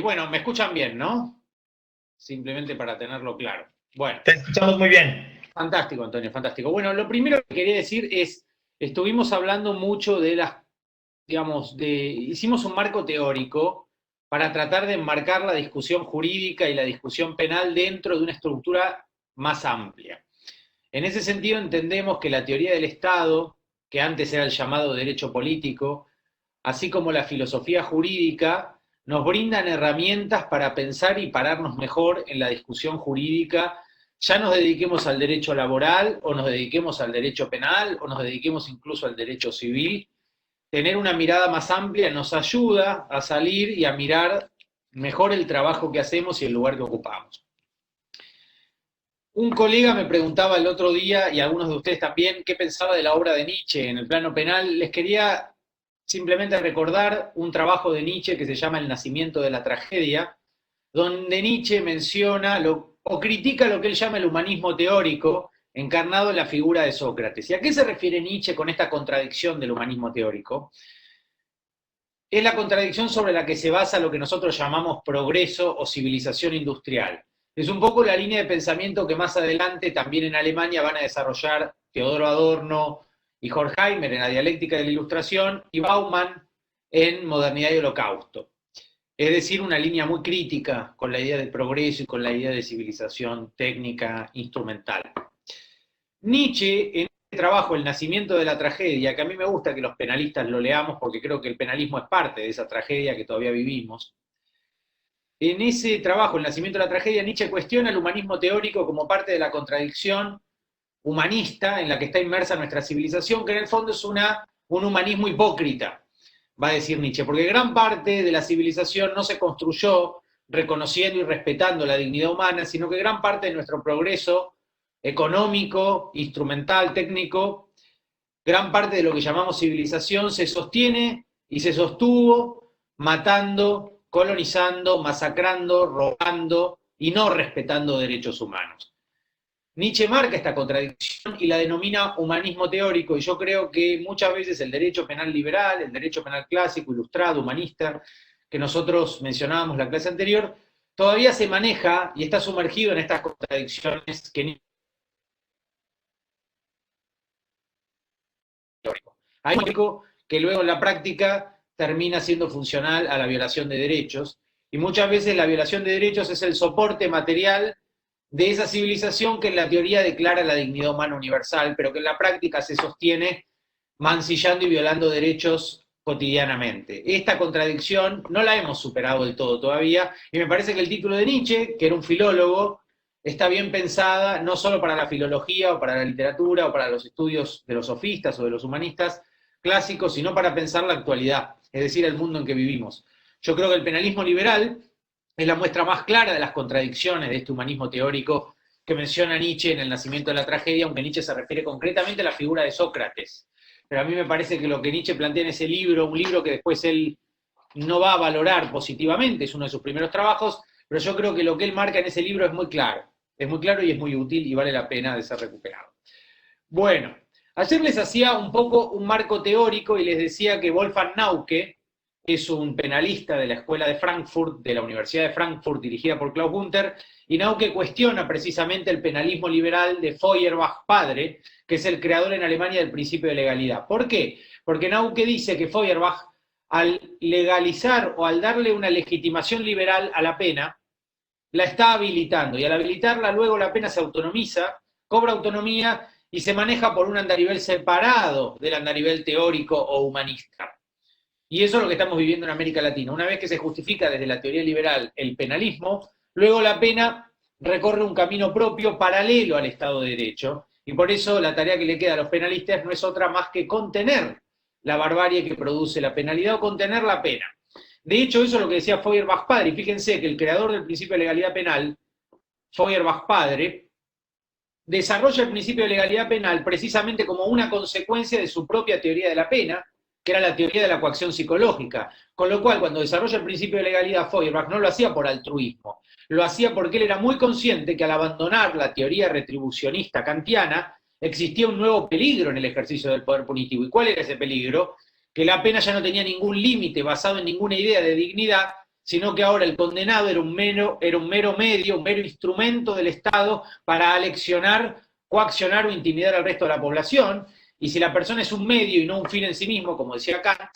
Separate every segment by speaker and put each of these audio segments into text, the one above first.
Speaker 1: Bueno, me escuchan bien, ¿no? Simplemente para tenerlo claro. Bueno,
Speaker 2: Te escuchamos muy bien.
Speaker 1: fantástico, Antonio, fantástico. Bueno, lo primero que quería decir es, estuvimos hablando mucho de hicimos un marco teórico para tratar de enmarcar la discusión jurídica y la discusión penal dentro de una estructura más amplia. En ese sentido entendemos que la teoría del Estado, que antes era el llamado derecho político, así como la filosofía jurídica, nos brindan herramientas para pensar y pararnos mejor en la discusión jurídica, ya nos dediquemos al derecho laboral o nos dediquemos al derecho penal o nos dediquemos incluso al derecho civil. Tener una mirada más amplia nos ayuda a salir y a mirar mejor el trabajo que hacemos y el lugar que ocupamos. Un colega me preguntaba el otro día, y algunos de ustedes también, qué pensaba de la obra de Nietzsche en el plano penal. Les quería simplemente recordar un trabajo de Nietzsche que se llama El nacimiento de la tragedia, donde Nietzsche menciona o critica lo que él llama el humanismo teórico, encarnado en la figura de Sócrates. ¿Y a qué se refiere Nietzsche con esta contradicción del humanismo teórico? Es la contradicción sobre la que se basa lo que nosotros llamamos progreso o civilización industrial. Es un poco la línea de pensamiento que más adelante también en Alemania van a desarrollar Teodoro Adorno y Horkheimer en la dialéctica de la ilustración y Bauman en Modernidad y Holocausto. Es decir, una línea muy crítica con la idea de progreso y con la idea de civilización técnica instrumental. Nietzsche, en este trabajo, El nacimiento de la tragedia, que a mí me gusta que los penalistas lo leamos porque creo que el penalismo es parte de esa tragedia que todavía vivimos, en ese trabajo, El nacimiento de la tragedia, Nietzsche cuestiona el humanismo teórico como parte de la contradicción humanista en la que está inmersa nuestra civilización, que en el fondo es un humanismo hipócrita, va a decir Nietzsche, porque gran parte de la civilización no se construyó reconociendo y respetando la dignidad humana, sino que gran parte de nuestro progreso económico, instrumental, técnico, gran parte de lo que llamamos civilización se sostiene y se sostuvo matando, colonizando, masacrando, robando y no respetando derechos humanos. Nietzsche marca esta contradicción y la denomina humanismo teórico, y yo creo que muchas veces el derecho penal liberal, el derecho penal clásico, ilustrado, humanista, que nosotros mencionábamos en la clase anterior, todavía se maneja y está sumergido en estas contradicciones que Nietzsche hay algo que luego en la práctica termina siendo funcional a la violación de derechos, y muchas veces la violación de derechos es el soporte material de esa civilización que en la teoría declara la dignidad humana universal, pero que en la práctica se sostiene mancillando y violando derechos cotidianamente. Esta contradicción no la hemos superado del todo todavía, y me parece que el título de Nietzsche, que era un filólogo, está bien pensada no solo para la filología o para la literatura o para los estudios de los sofistas o de los humanistas clásicos, sino para pensar la actualidad, es decir, el mundo en que vivimos. Yo creo que el penalismo liberal es la muestra más clara de las contradicciones de este humanismo teórico que menciona Nietzsche en El nacimiento de la tragedia, aunque Nietzsche se refiere concretamente a la figura de Sócrates. Pero a mí me parece que lo que Nietzsche plantea en ese libro, un libro que después él no va a valorar positivamente, es uno de sus primeros trabajos, pero yo creo que lo que él marca en ese libro es muy claro y es muy útil y vale la pena de ser recuperado. Bueno, ayer les hacía un poco un marco teórico y les decía que Wolfgang Nauke es un penalista de la Escuela de Frankfurt, de la Universidad de Frankfurt, dirigida por Klaus Gunther, y Nauke cuestiona precisamente el penalismo liberal de Feuerbach padre, que es el creador en Alemania del principio de legalidad. ¿Por qué? Porque Nauke dice que Feuerbach, al legalizar o al darle una legitimación liberal a la pena, la está habilitando, y al habilitarla luego la pena se autonomiza, cobra autonomía y se maneja por un andarivel separado del andarivel teórico o humanista. Y eso es lo que estamos viviendo en América Latina. Una vez que se justifica desde la teoría liberal el penalismo, luego la pena recorre un camino propio paralelo al Estado de Derecho, y por eso la tarea que le queda a los penalistas no es otra más que contener la barbarie que produce la penalidad o contener la pena. De hecho, eso es lo que decía Feuerbach padre, y fíjense que el creador del principio de legalidad penal, Feuerbach padre, desarrolla el principio de legalidad penal precisamente como una consecuencia de su propia teoría de la pena, que era la teoría de la coacción psicológica. Con lo cual, cuando desarrolla el principio de legalidad, Feuerbach no lo hacía por altruismo, lo hacía porque él era muy consciente que al abandonar la teoría retribucionista kantiana, existía un nuevo peligro en el ejercicio del poder punitivo. ¿Y cuál era ese peligro? Que la pena ya no tenía ningún límite basado en ninguna idea de dignidad, sino que ahora el condenado era un mero medio, un mero instrumento del Estado para aleccionar, coaccionar o intimidar al resto de la población, y si la persona es un medio y no un fin en sí mismo, como decía Kant,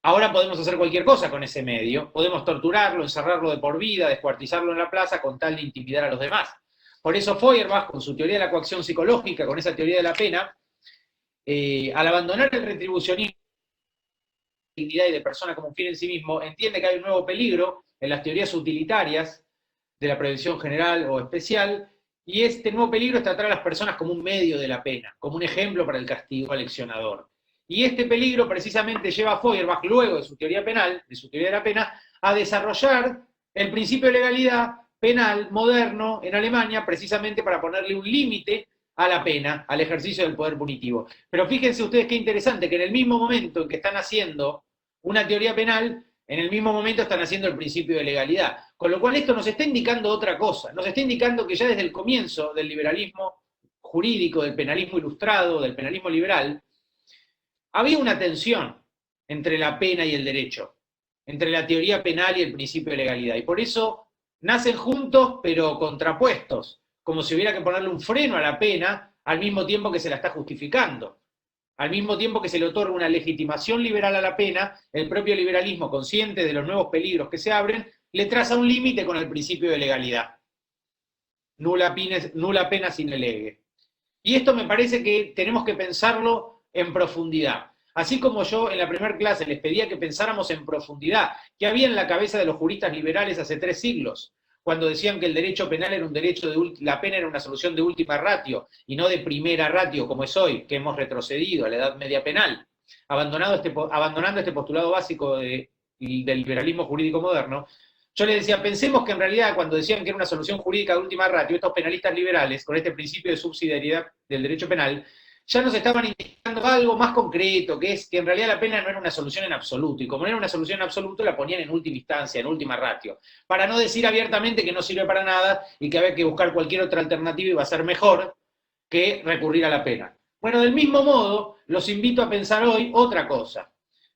Speaker 1: ahora podemos hacer cualquier cosa con ese medio, podemos torturarlo, encerrarlo de por vida, descuartizarlo en la plaza con tal de intimidar a los demás. Por eso Feuerbach, con su teoría de la coacción psicológica, con esa teoría de la pena, al abandonar el retribucionismo de dignidad y de persona como un fin en sí mismo, entiende que hay un nuevo peligro en las teorías utilitarias de la prevención general o especial, y este nuevo peligro es tratar a las personas como un medio de la pena, como un ejemplo para el castigo aleccionador. Y este peligro precisamente lleva a Feuerbach, luego de su teoría penal, de su teoría de la pena, a desarrollar el principio de legalidad penal moderno en Alemania, precisamente para ponerle un límite a la pena, al ejercicio del poder punitivo. Pero fíjense ustedes qué interesante, que en el mismo momento en que están haciendo una teoría penal, en el mismo momento están haciendo el principio de legalidad. Con lo cual esto nos está indicando otra cosa, nos está indicando que ya desde el comienzo del liberalismo jurídico, del penalismo ilustrado, del penalismo liberal, había una tensión entre la pena y el derecho, entre la teoría penal y el principio de legalidad, y por eso nacen juntos pero contrapuestos, como si hubiera que ponerle un freno a la pena al mismo tiempo que se la está justificando. Al mismo tiempo que se le otorga una legitimación liberal a la pena, el propio liberalismo, consciente de los nuevos peligros que se abren, le traza un límite con el principio de legalidad. Nula pena sine lege. Y esto me parece que tenemos que pensarlo en profundidad. Así como yo en la primera clase les pedía que pensáramos en profundidad, que había en la cabeza de los juristas liberales hace 3 siglos, cuando decían que el derecho penal era un derecho la pena era una solución de última ratio y no de primera ratio como es hoy, que hemos retrocedido a la Edad Media penal, abandonando este postulado básico del liberalismo jurídico moderno. Yo les decía, pensemos que en realidad cuando decían que era una solución jurídica de última ratio, estos penalistas liberales, con este principio de subsidiariedad del derecho penal, ya nos estaban indicando algo más concreto, que es que en realidad la pena no era una solución en absoluto, y como no era una solución en absoluto, la ponían en última instancia, en última ratio, para no decir abiertamente que no sirve para nada y que había que buscar cualquier otra alternativa y va a ser mejor que recurrir a la pena. Bueno, del mismo modo, los invito a pensar hoy otra cosa,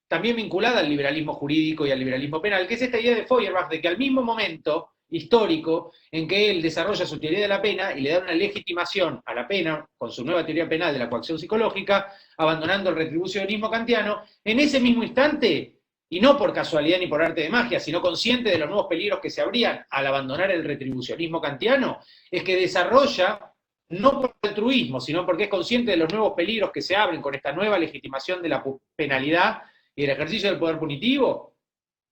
Speaker 1: también vinculada al liberalismo jurídico y al liberalismo penal, que es esta idea de Feuerbach de que al mismo momento histórico en que él desarrolla su teoría de la pena y le da una legitimación a la pena con su nueva teoría penal de la coacción psicológica, abandonando el retribucionismo kantiano, en ese mismo instante, y no por casualidad ni por arte de magia, sino consciente de los nuevos peligros que se abrían al abandonar el retribucionismo kantiano, es que desarrolla, no por altruismo, sino porque es consciente de los nuevos peligros que se abren con esta nueva legitimación de la penalidad y el ejercicio del poder punitivo,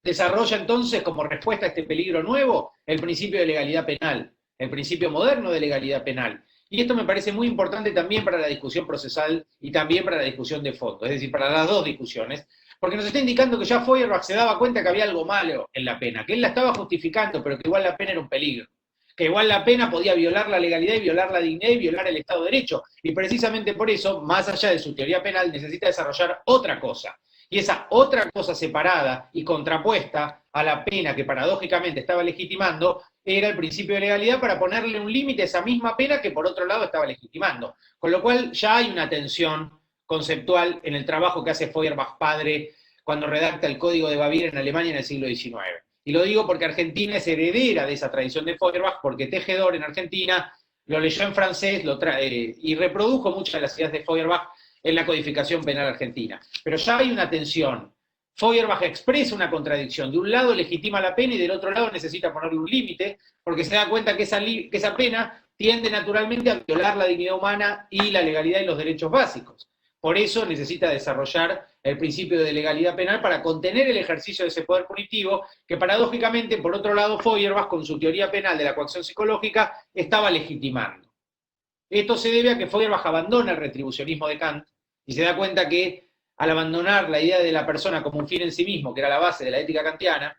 Speaker 1: desarrolla entonces como respuesta a este peligro nuevo el principio de legalidad penal, el principio moderno de legalidad penal. Y esto me parece muy importante también para la discusión procesal y también para la discusión de fondo, es decir, para las dos discusiones, porque nos está indicando que ya Feuerbach se daba cuenta que había algo malo en la pena, que él la estaba justificando, pero que igual la pena era un peligro, que igual la pena podía violar la legalidad y violar la dignidad y violar el Estado de Derecho, y precisamente por eso, más allá de su teoría penal, necesita desarrollar otra cosa. Y esa otra cosa separada y contrapuesta a la pena que paradójicamente estaba legitimando era el principio de legalidad para ponerle un límite a esa misma pena que por otro lado estaba legitimando. Con lo cual ya hay una tensión conceptual en el trabajo que hace Feuerbach padre cuando redacta el Código de Baviera en Alemania en el siglo XIX. Y lo digo porque Argentina es heredera de esa tradición de Feuerbach, porque Tejedor en Argentina lo leyó en francés y reprodujo muchas de las ideas de Feuerbach en la codificación penal argentina. Pero ya hay una tensión. Feuerbach expresa una contradicción. De un lado legitima la pena y del otro lado necesita ponerle un límite, porque se da cuenta que esa pena tiende naturalmente a violar la dignidad humana y la legalidad y los derechos básicos. Por eso necesita desarrollar el principio de legalidad penal para contener el ejercicio de ese poder punitivo que paradójicamente, por otro lado, Feuerbach, con su teoría penal de la coacción psicológica, estaba legitimando. Esto se debe a que Feuerbach abandona el retribucionismo de Kant y se da cuenta que al abandonar la idea de la persona como un fin en sí mismo, que era la base de la ética kantiana,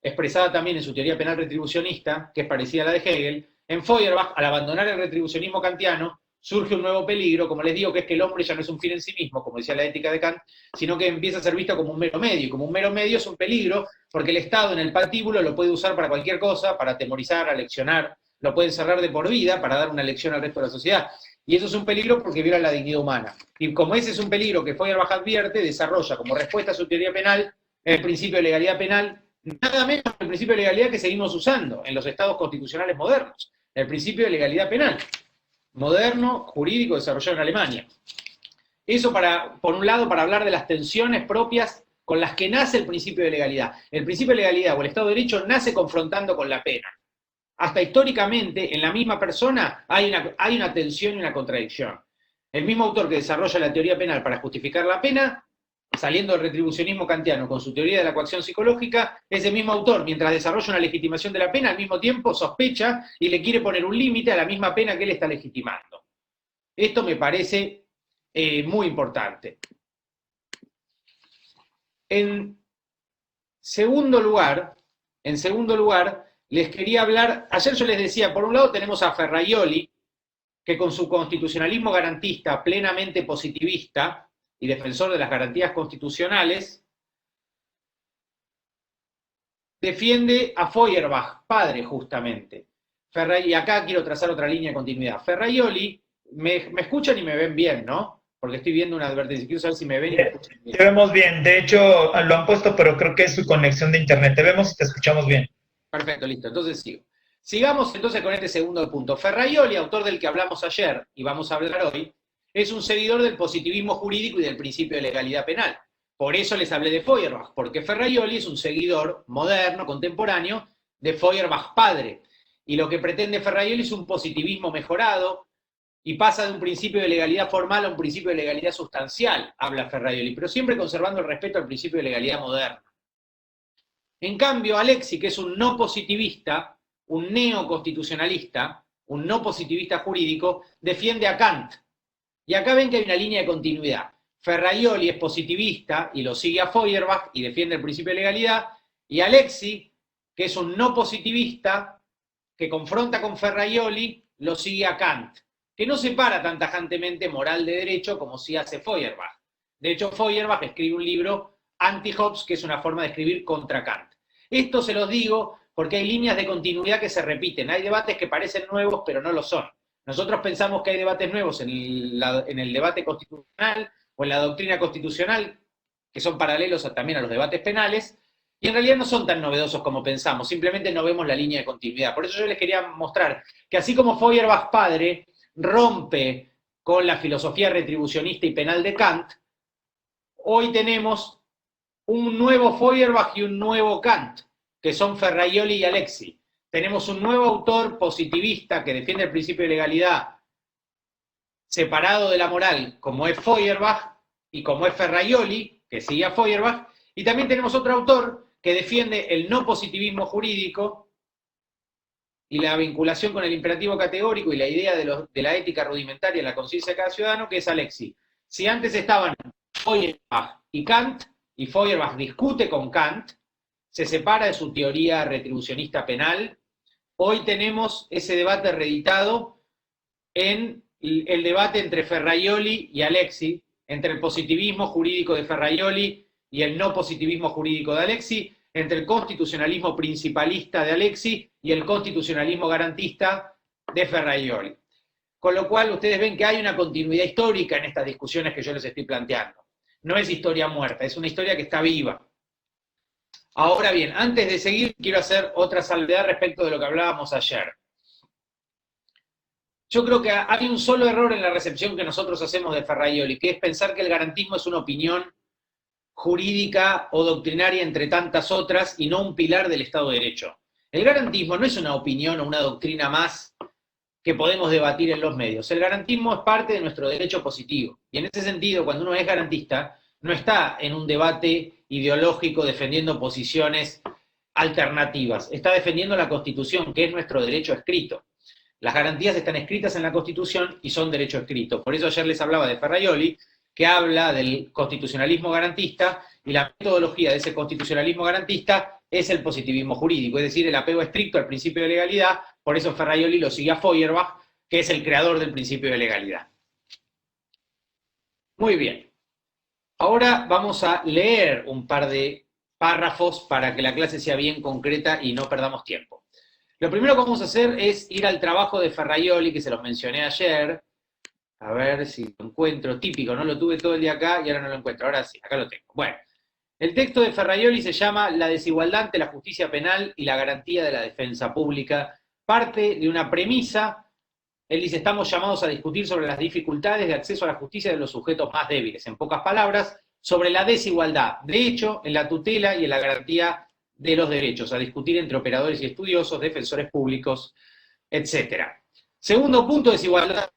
Speaker 1: expresada también en su teoría penal retribucionista, que es parecida a la de Hegel, en Feuerbach, al abandonar el retribucionismo kantiano, surge un nuevo peligro, como les digo, que es que el hombre ya no es un fin en sí mismo, como decía la ética de Kant, sino que empieza a ser visto como un mero medio, y como un mero medio es un peligro, porque el Estado en el patíbulo lo puede usar para cualquier cosa, para atemorizar, aleccionar, lo puede encerrar de por vida para dar una lección al resto de la sociedad. Y eso es un peligro porque viola la dignidad humana. Y como ese es un peligro que Feuerbach advierte, desarrolla como respuesta a su teoría penal el principio de legalidad penal nada menos que el principio de legalidad que seguimos usando en los estados constitucionales modernos, el principio de legalidad penal, moderno, jurídico, desarrollado en Alemania. Eso por un lado, para hablar de las tensiones propias con las que nace el principio de legalidad. El principio de legalidad o el Estado de Derecho nace confrontando con la pena. Hasta históricamente, en la misma persona hay una tensión y una contradicción. El mismo autor que desarrolla la teoría penal para justificar la pena, saliendo del retribucionismo kantiano con su teoría de la coacción psicológica, ese mismo autor, mientras desarrolla una legitimación de la pena, al mismo tiempo sospecha y le quiere poner un límite a la misma pena que él está legitimando. Esto me parece muy importante. En segundo lugar, les quería hablar, ayer yo les decía, por un lado tenemos a Ferraioli, que con su constitucionalismo garantista plenamente positivista y defensor de las garantías constitucionales, defiende a Feuerbach, padre justamente. Y acá quiero trazar otra línea de continuidad. Ferraioli, me escuchan y me ven bien, ¿no? Porque estoy viendo una advertencia, quiero saber si me ven y me escuchan bien.
Speaker 2: Te vemos bien, de hecho lo han puesto, pero creo que es su conexión de internet. Te vemos y te escuchamos bien.
Speaker 1: Perfecto, listo, entonces sigo. Sigamos entonces con este segundo punto. Ferraioli, autor del que hablamos ayer y vamos a hablar hoy, es un seguidor del positivismo jurídico y del principio de legalidad penal. Por eso les hablé de Feuerbach, porque Ferraioli es un seguidor moderno, contemporáneo, de Feuerbach padre. Y lo que pretende Ferraioli es un positivismo mejorado y pasa de un principio de legalidad formal a un principio de legalidad sustancial, habla Ferraioli, pero siempre conservando el respeto al principio de legalidad moderna. En cambio, Alexi, que es un no positivista, un neoconstitucionalista, un no positivista jurídico, defiende a Kant. Y acá ven que hay una línea de continuidad. Ferraioli es positivista y lo sigue a Feuerbach y defiende el principio de legalidad, y Alexi, que es un no positivista, que confronta con Ferraioli, lo sigue a Kant, que no separa tan tajantemente moral de derecho como sí hace Feuerbach. De hecho, Feuerbach escribe un libro, Anti-Hobbes, que es una forma de escribir contra Kant. Esto se los digo porque hay líneas de continuidad que se repiten. Hay debates que parecen nuevos, pero no lo son. Nosotros pensamos que hay debates nuevos en el debate constitucional o en la doctrina constitucional, que son paralelos también a los debates penales, y en realidad no son tan novedosos como pensamos, simplemente no vemos la línea de continuidad. Por eso yo les quería mostrar que así como Feuerbach padre rompe con la filosofía retribucionista y penal de Kant, hoy tenemos un nuevo Feuerbach y un nuevo Kant, que son Ferraioli y Alexi. Tenemos un nuevo autor positivista que defiende el principio de legalidad separado de la moral, como es Feuerbach, y como es Ferraioli, que sigue a Feuerbach, y también tenemos otro autor que defiende el no positivismo jurídico y la vinculación con el imperativo categórico y la idea de la ética rudimentaria en la conciencia de cada ciudadano, que es Alexi. Si antes estaban Feuerbach y Kant, y Feuerbach discute con Kant, se separa de su teoría retribucionista penal, hoy tenemos ese debate reeditado en el debate entre Ferraioli y Alexi, entre el positivismo jurídico de Ferraioli y el no positivismo jurídico de Alexi, entre el constitucionalismo principalista de Alexi y el constitucionalismo garantista de Ferraioli. Con lo cual ustedes ven que hay una continuidad histórica en estas discusiones que yo les estoy planteando. No es historia muerta, es una historia que está viva. Ahora bien, antes de seguir, quiero hacer otra salvedad respecto de lo que hablábamos ayer. Yo creo que hay un solo error en la recepción que nosotros hacemos de Ferraioli, que es pensar que el garantismo es una opinión jurídica o doctrinaria entre tantas otras y no un pilar del Estado de Derecho. El garantismo no es una opinión o una doctrina más que podemos debatir en los medios. El garantismo es parte de nuestro derecho positivo. Y en ese sentido, cuando uno es garantista, no está en un debate ideológico defendiendo posiciones alternativas. Está defendiendo la Constitución, que es nuestro derecho escrito. Las garantías están escritas en la Constitución y son derecho escrito. Por eso ayer les hablaba de Ferraioli, que habla del constitucionalismo garantista, y la metodología de ese constitucionalismo garantista es el positivismo jurídico, es decir, el apego estricto al principio de legalidad. Por eso Ferraioli lo sigue a Feuerbach, que es el creador del principio de legalidad. Muy bien. Ahora vamos a leer un par de párrafos para que la clase sea bien concreta y no perdamos tiempo. Lo primero que vamos a hacer es ir al trabajo de Ferraioli, que se los mencioné ayer. A ver si lo encuentro, típico, no lo tuve todo el día acá y ahora no lo encuentro. Ahora sí, acá lo tengo. Bueno, El texto de Ferraioli se llama La desigualdad ante la justicia penal y la garantía de la defensa pública. Parte de una premisa. Él dice, estamos llamados a discutir sobre las dificultades de acceso a la justicia de los sujetos más débiles. En pocas palabras, sobre la desigualdad, de hecho, en la tutela y en la garantía de los derechos, a discutir entre operadores y estudiosos, defensores públicos, etc. Segundo punto, desigualdad.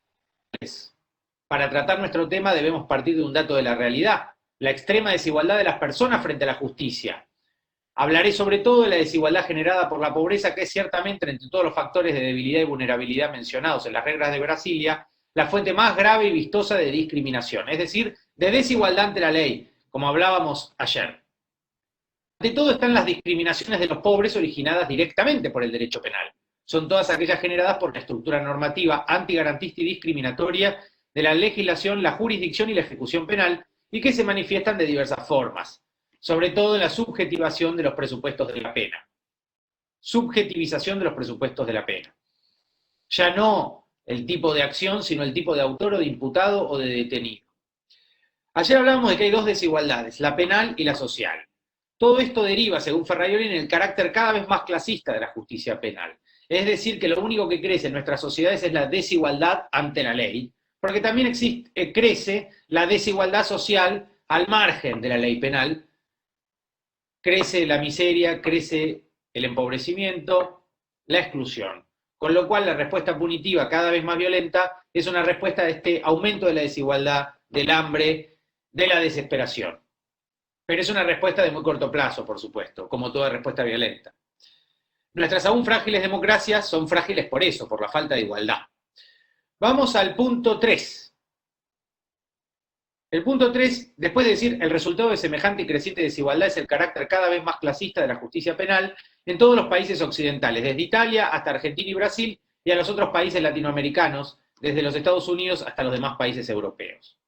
Speaker 1: Para tratar nuestro tema debemos partir de un dato de la realidad, la extrema desigualdad de las personas frente a la justicia. Hablaré sobre todo de la desigualdad generada por la pobreza, que es ciertamente, entre todos los factores de debilidad y vulnerabilidad mencionados en las reglas de Brasilia, la fuente más grave y vistosa de discriminación, es decir, de desigualdad ante la ley, como hablábamos ayer. Ante todo están las discriminaciones de los pobres originadas directamente por el derecho penal. Son todas aquellas generadas por la estructura normativa antigarantista y discriminatoria de la legislación, la jurisdicción y la ejecución penal, y que se manifiestan de diversas formas, sobre todo en la subjetivación de los presupuestos de la pena. Subjetivización de los presupuestos de la pena. Ya no el tipo de acción, sino el tipo de autor o de imputado o de detenido. Ayer hablábamos de que hay dos desigualdades, la penal y la social. Todo esto deriva, según Ferraioli, en el carácter cada vez más clasista de la justicia penal. Es decir, que lo único que crece en nuestras sociedades es la desigualdad ante la ley, porque también crece la desigualdad social al margen de la ley penal. Crece la miseria, crece el empobrecimiento, la exclusión. Con lo cual la respuesta punitiva cada vez más violenta es una respuesta a este aumento de la desigualdad, del hambre, de la desesperación. Pero es una respuesta de muy corto plazo, por supuesto, como toda respuesta violenta. Nuestras aún frágiles democracias son frágiles por eso, por la falta de igualdad. Vamos al punto 3. El punto 3, después de decir el resultado de semejante y creciente desigualdad es el carácter cada vez más clasista de la justicia penal en todos los países occidentales, desde Italia hasta Argentina y Brasil, y a los otros países latinoamericanos, desde los Estados Unidos hasta los demás países europeos.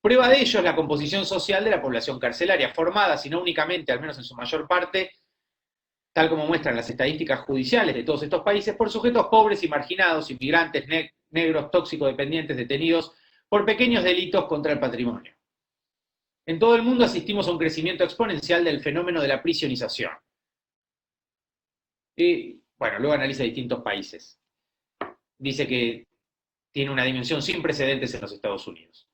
Speaker 1: Prueba de ello es la composición social de la población carcelaria, formada, si no únicamente, al menos en su mayor parte, tal como muestran las estadísticas judiciales de todos estos países, por sujetos pobres y marginados, inmigrantes, negros, toxicodependientes, detenidos por pequeños delitos contra el patrimonio. En todo el mundo asistimos a un crecimiento exponencial del fenómeno de la prisionización. Y, bueno, luego analiza distintos países. Dice que tiene una dimensión sin precedentes en los Estados Unidos.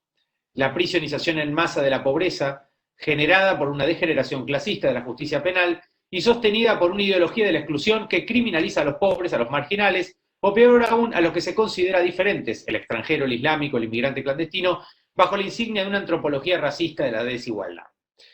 Speaker 1: La prisionización en masa de la pobreza, generada por una degeneración clasista de la justicia penal y sostenida por una ideología de la exclusión que criminaliza a los pobres, a los marginales, o peor aún, a los que se considera diferentes, el extranjero, el islámico, el inmigrante clandestino, bajo la insignia de una antropología racista de la desigualdad.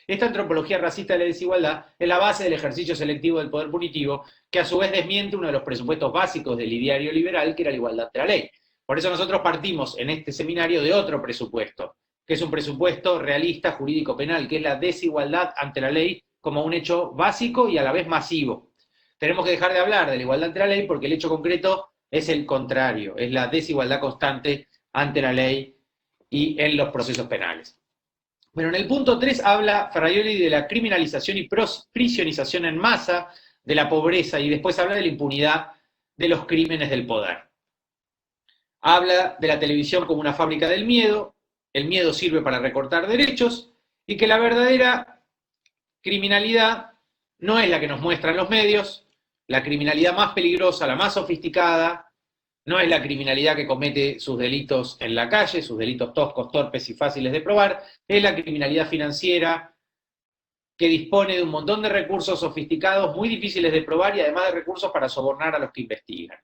Speaker 1: Esta antropología racista de la desigualdad es la base del ejercicio selectivo del poder punitivo, que a su vez desmiente uno de los presupuestos básicos del ideario liberal, que era la igualdad ante la ley. Por eso nosotros partimos en este seminario de otro presupuesto, que es un presupuesto realista jurídico-penal, que es la desigualdad ante la ley como un hecho básico y a la vez masivo. Tenemos que dejar de hablar de la igualdad ante la ley porque el hecho concreto es el contrario, es la desigualdad constante ante la ley y en los procesos penales. Bueno, en el punto 3 habla Ferraioli de la criminalización y prisionización en masa de la pobreza y después habla de la impunidad de los crímenes del poder. Habla de la televisión como una fábrica del miedo, el miedo sirve para recortar derechos y que la verdadera criminalidad no es la que nos muestran los medios, la criminalidad más peligrosa, la más sofisticada, no es la criminalidad que comete sus delitos en la calle, sus delitos toscos, torpes y fáciles de probar, es la criminalidad financiera que dispone de un montón de recursos sofisticados, muy difíciles de probar y además de recursos para sobornar a los que investigan.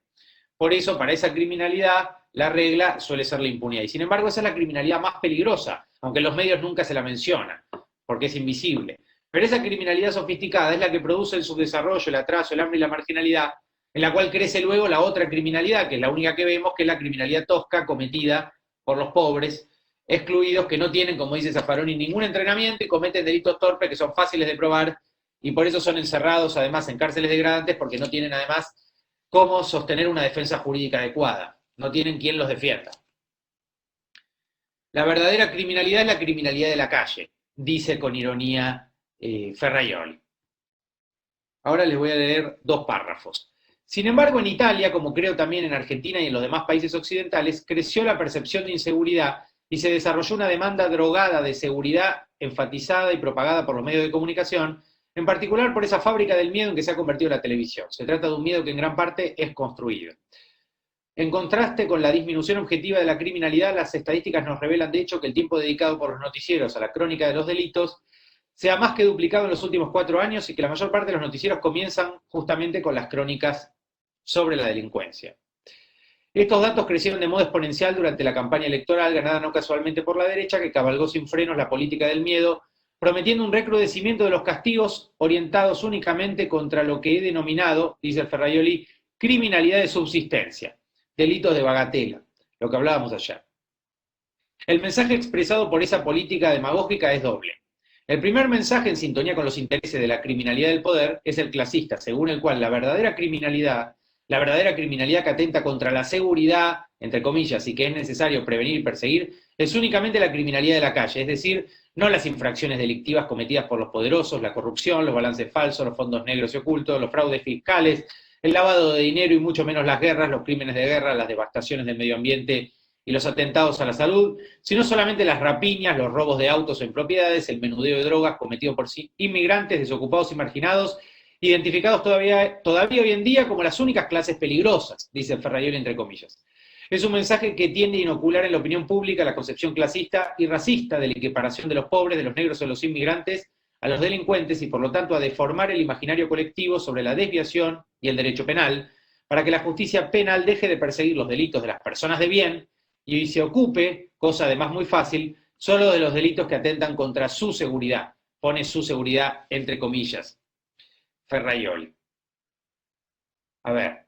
Speaker 1: Por eso, para esa criminalidad, la regla suele ser la impunidad. Y sin embargo, esa es la criminalidad más peligrosa, aunque en los medios nunca se la menciona, porque es invisible. Pero esa criminalidad sofisticada es la que produce el subdesarrollo, el atraso, el hambre y la marginalidad, en la cual crece luego la otra criminalidad, que es la única que vemos, que es la criminalidad tosca cometida por los pobres, excluidos, que no tienen, como dice Zaffaroni, ningún entrenamiento y cometen delitos torpes que son fáciles de probar, y por eso son encerrados además en cárceles degradantes, porque no tienen además cómo sostener una defensa jurídica adecuada, no tienen quien los defienda. La verdadera criminalidad es la criminalidad de la calle, dice con ironía Ferraioli. Ahora les voy a leer 2 párrafos. Sin embargo, en Italia, como creo también en Argentina y en los demás países occidentales, creció la percepción de inseguridad y se desarrolló una demanda drogada de seguridad enfatizada y propagada por los medios de comunicación, en particular por esa fábrica del miedo en que se ha convertido la televisión. Se trata de un miedo que en gran parte es construido. En contraste con la disminución objetiva de la criminalidad, las estadísticas nos revelan de hecho que el tiempo dedicado por los noticieros a la crónica de los delitos se ha más que duplicado en los últimos 4 años y que la mayor parte de los noticieros comienzan justamente con las crónicas sobre la delincuencia. Estos datos crecieron de modo exponencial durante la campaña electoral, ganada no casualmente por la derecha, que cabalgó sin frenos la política del miedo, prometiendo un recrudecimiento de los castigos orientados únicamente contra lo que he denominado, dice el Ferraioli, criminalidad de subsistencia, delitos de bagatela, lo que hablábamos ayer. El mensaje expresado por esa política demagógica es doble. El primer mensaje, en sintonía con los intereses de la criminalidad del poder, es el clasista, según el cual la verdadera criminalidad que atenta contra la seguridad, entre comillas, y que es necesario prevenir y perseguir, es únicamente la criminalidad de la calle, es decir, no las infracciones delictivas cometidas por los poderosos, la corrupción, los balances falsos, los fondos negros y ocultos, los fraudes fiscales, el lavado de dinero y mucho menos las guerras, los crímenes de guerra, las devastaciones del medio ambiente y los atentados a la salud, sino solamente las rapiñas, los robos de autos en propiedades, el menudeo de drogas cometido por inmigrantes desocupados y marginados, identificados todavía hoy en día como las únicas clases peligrosas, dice Ferraioli entre comillas. Es un mensaje que tiende a inocular en la opinión pública la concepción clasista y racista de la equiparación de los pobres, de los negros o de los inmigrantes a los delincuentes y por lo tanto a deformar el imaginario colectivo sobre la desviación y el derecho penal, para que la justicia penal deje de perseguir los delitos de las personas de bien y se ocupe, cosa además muy fácil, solo de los delitos que atentan contra su seguridad. Pone su seguridad entre comillas. Ferraioli. A ver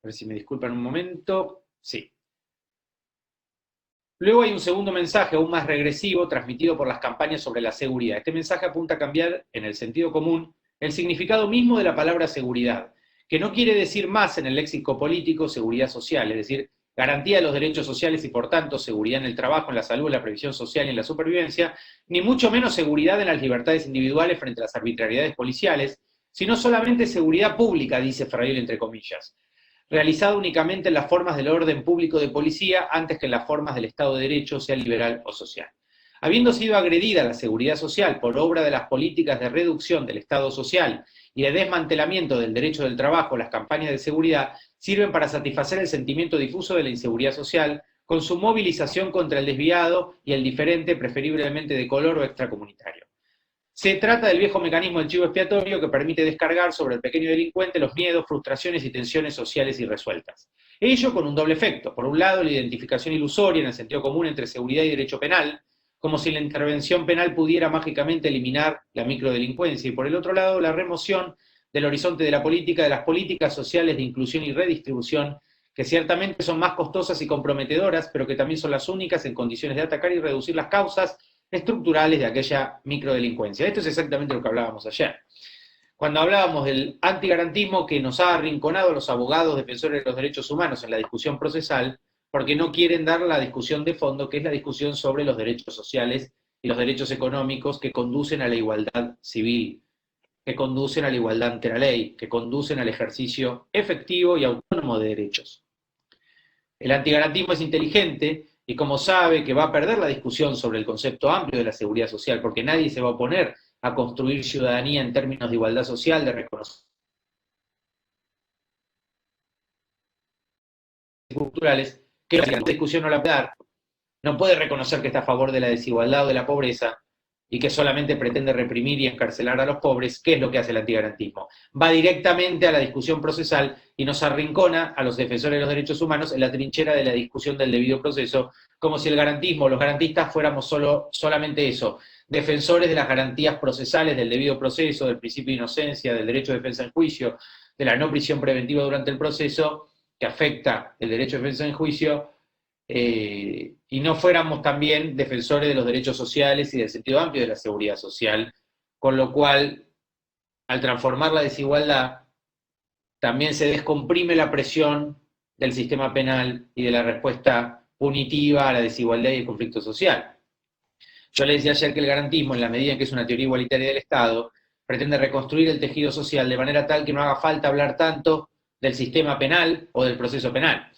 Speaker 1: si me disculpan un momento. Sí. Luego hay un segundo mensaje, aún más regresivo, transmitido por las campañas sobre la seguridad. Este mensaje apunta a cambiar, en el sentido común, el significado mismo de la palabra seguridad, que no quiere decir más en el léxico político seguridad social, es decir, garantía de los derechos sociales y por tanto seguridad en el trabajo, en la salud, en la previsión social y en la supervivencia, ni mucho menos seguridad en las libertades individuales frente a las arbitrariedades policiales, sino solamente seguridad pública, dice Ferraioli entre comillas, realizada únicamente en las formas del orden público de policía antes que en las formas del Estado de Derecho, sea liberal o social. Habiendo sido agredida la seguridad social por obra de las políticas de reducción del Estado social y de desmantelamiento del derecho del trabajo, las campañas de seguridad sirven para satisfacer el sentimiento difuso de la inseguridad social con su movilización contra el desviado y el diferente, preferiblemente de color o extracomunitario. Se trata del viejo mecanismo del chivo expiatorio que permite descargar sobre el pequeño delincuente los miedos, frustraciones y tensiones sociales irresueltas. Ello con un doble efecto. Por un lado, la identificación ilusoria en el sentido común entre seguridad y derecho penal, como si la intervención penal pudiera mágicamente eliminar la microdelincuencia, y por el otro lado, la remoción del horizonte de la política, de las políticas sociales de inclusión y redistribución, que ciertamente son más costosas y comprometedoras, pero que también son las únicas en condiciones de atacar y reducir las causas estructurales de aquella microdelincuencia. Esto es exactamente lo que hablábamos ayer. Cuando hablábamos del antigarantismo que nos ha arrinconado a los abogados defensores de los derechos humanos en la discusión procesal, porque no quieren dar la discusión de fondo, que es la discusión sobre los derechos sociales y los derechos económicos que conducen a la igualdad civil, que conducen a la igualdad ante la ley, que conducen al ejercicio efectivo y autónomo de derechos. El antigarantismo es inteligente y como sabe que va a perder la discusión sobre el concepto amplio de la seguridad social, porque nadie se va a oponer a construir ciudadanía en términos de igualdad social, de reconocimiento culturales, que la discusión no la puede dar, no puede reconocer que está a favor de la desigualdad o de la pobreza, y que solamente pretende reprimir y encarcelar a los pobres. ¿Qué es lo que hace el antigarantismo? Va directamente a la discusión procesal y nos arrincona a los defensores de los derechos humanos en la trinchera de la discusión del debido proceso, como si el garantismo, los garantistas fuéramos solamente eso, defensores de las garantías procesales del debido proceso, del principio de inocencia, del derecho de defensa en juicio, de la no prisión preventiva durante el proceso, que afecta el derecho de defensa en juicio, y no fuéramos también defensores de los derechos sociales y del sentido amplio de la seguridad social, con lo cual, al transformar la desigualdad, también se descomprime la presión del sistema penal y de la respuesta punitiva a la desigualdad y el conflicto social. Yo le decía ayer que el garantismo, en la medida en que es una teoría igualitaria del Estado, pretende reconstruir el tejido social de manera tal que no haga falta hablar tanto del sistema penal o del proceso penal.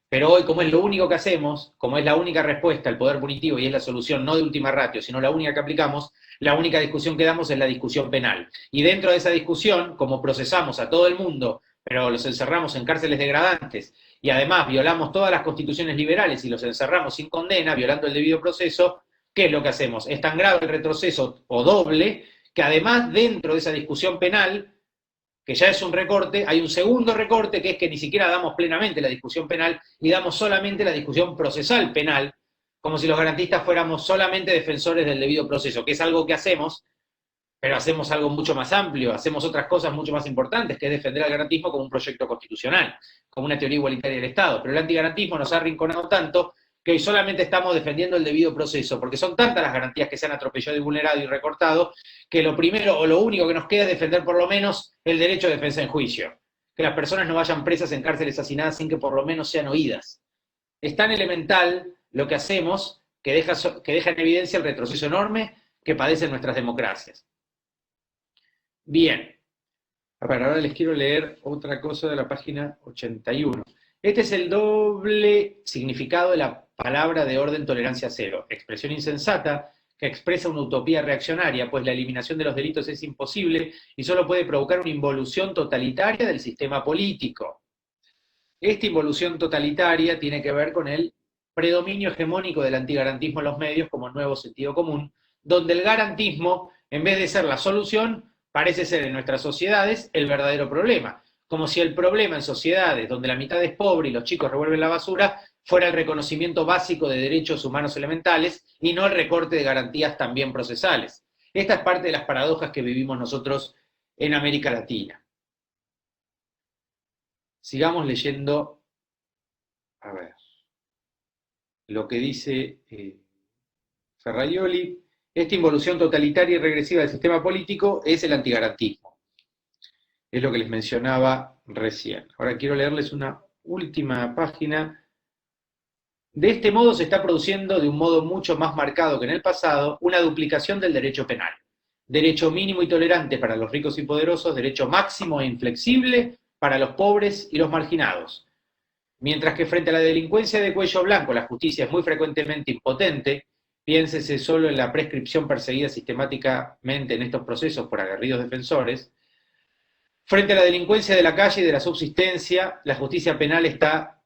Speaker 1: Pero hoy, como es lo único que hacemos, como es la única respuesta al poder punitivo y es la solución no de última ratio, sino la única que aplicamos, la única discusión que damos es la discusión penal. Y dentro de esa discusión, como procesamos a todo el mundo, pero los encerramos en cárceles degradantes, y además violamos todas las constituciones liberales y los encerramos sin condena, violando el debido proceso, ¿qué es lo que hacemos? Es tan grave el retroceso, o doble, que además dentro de esa discusión penal, que ya es un recorte, hay un segundo recorte que es que ni siquiera damos plenamente la discusión penal y damos solamente la discusión procesal penal, como si los garantistas fuéramos solamente defensores del debido proceso, que es algo que hacemos, pero hacemos algo mucho más amplio, hacemos otras cosas mucho más importantes, que es defender al garantismo como un proyecto constitucional, como una teoría igualitaria del Estado. Pero el antigarantismo nos ha arrinconado tanto que hoy solamente estamos defendiendo el debido proceso, porque son tantas las garantías que se han atropellado y vulnerado y recortado, que lo primero o lo único que nos queda es defender por lo menos el derecho de defensa en juicio. Que las personas no vayan presas en cárceles hacinadas sin que por lo menos sean oídas. Es tan elemental lo que hacemos que deja en evidencia el retroceso enorme que padecen nuestras democracias. Bien. A ver, ahora les quiero leer otra cosa de la página 81. Este es el doble significado de la palabra de orden tolerancia cero. Expresión insensata que expresa una utopía reaccionaria, pues la eliminación de los delitos es imposible y solo puede provocar una involución totalitaria del sistema político. Esta involución totalitaria tiene que ver con el predominio hegemónico del antigarantismo en los medios como nuevo sentido común, donde el garantismo, en vez de ser la solución, parece ser en nuestras sociedades el verdadero problema. Como si el problema en sociedades donde la mitad es pobre y los chicos revuelven la basura, fuera el reconocimiento básico de derechos humanos elementales y no el recorte de garantías también procesales. Esta es parte de las paradojas que vivimos nosotros en América Latina. Sigamos leyendo, a ver, lo que dice Ferraioli. Esta involución totalitaria y regresiva del sistema político es el antigarantismo. Es lo que les mencionaba recién. Ahora quiero leerles una última página. De este modo se está produciendo, de un modo mucho más marcado que en el pasado, una duplicación del derecho penal. Derecho mínimo y tolerante para los ricos y poderosos, derecho máximo e inflexible para los pobres y los marginados. Mientras que frente a la delincuencia de cuello blanco la justicia es muy frecuentemente impotente, piénsese solo en la prescripción perseguida sistemáticamente en estos procesos por aguerridos defensores, frente a la delincuencia de la calle y de la subsistencia, la justicia penal está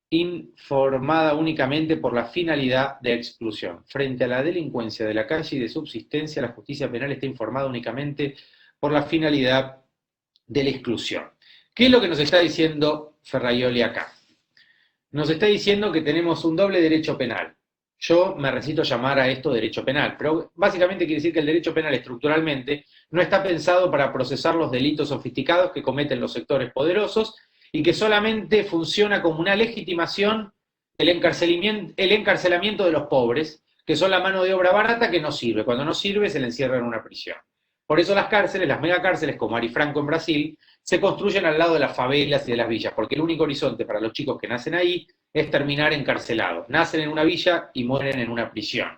Speaker 1: informada únicamente por la finalidad de exclusión. Frente a la delincuencia de la calle y de subsistencia, la justicia penal está informada únicamente por la finalidad de la exclusión. ¿Qué es lo que nos está diciendo Ferraioli acá? Nos está diciendo que tenemos un doble derecho penal. Yo me resisto a llamar a esto derecho penal, pero básicamente quiere decir que el derecho penal estructuralmente no está pensado para procesar los delitos sofisticados que cometen los sectores poderosos y que solamente funciona como una legitimación el encarcelamiento de los pobres, que son la mano de obra barata que no sirve. Cuando no sirve se le encierra en una prisión. Por eso las cárceles, las megacárceles como Ari Franco en Brasil, se construyen al lado de las favelas y de las villas, porque el único horizonte para los chicos que nacen ahí es terminar encarcelados. Nacen en una villa y mueren en una prisión.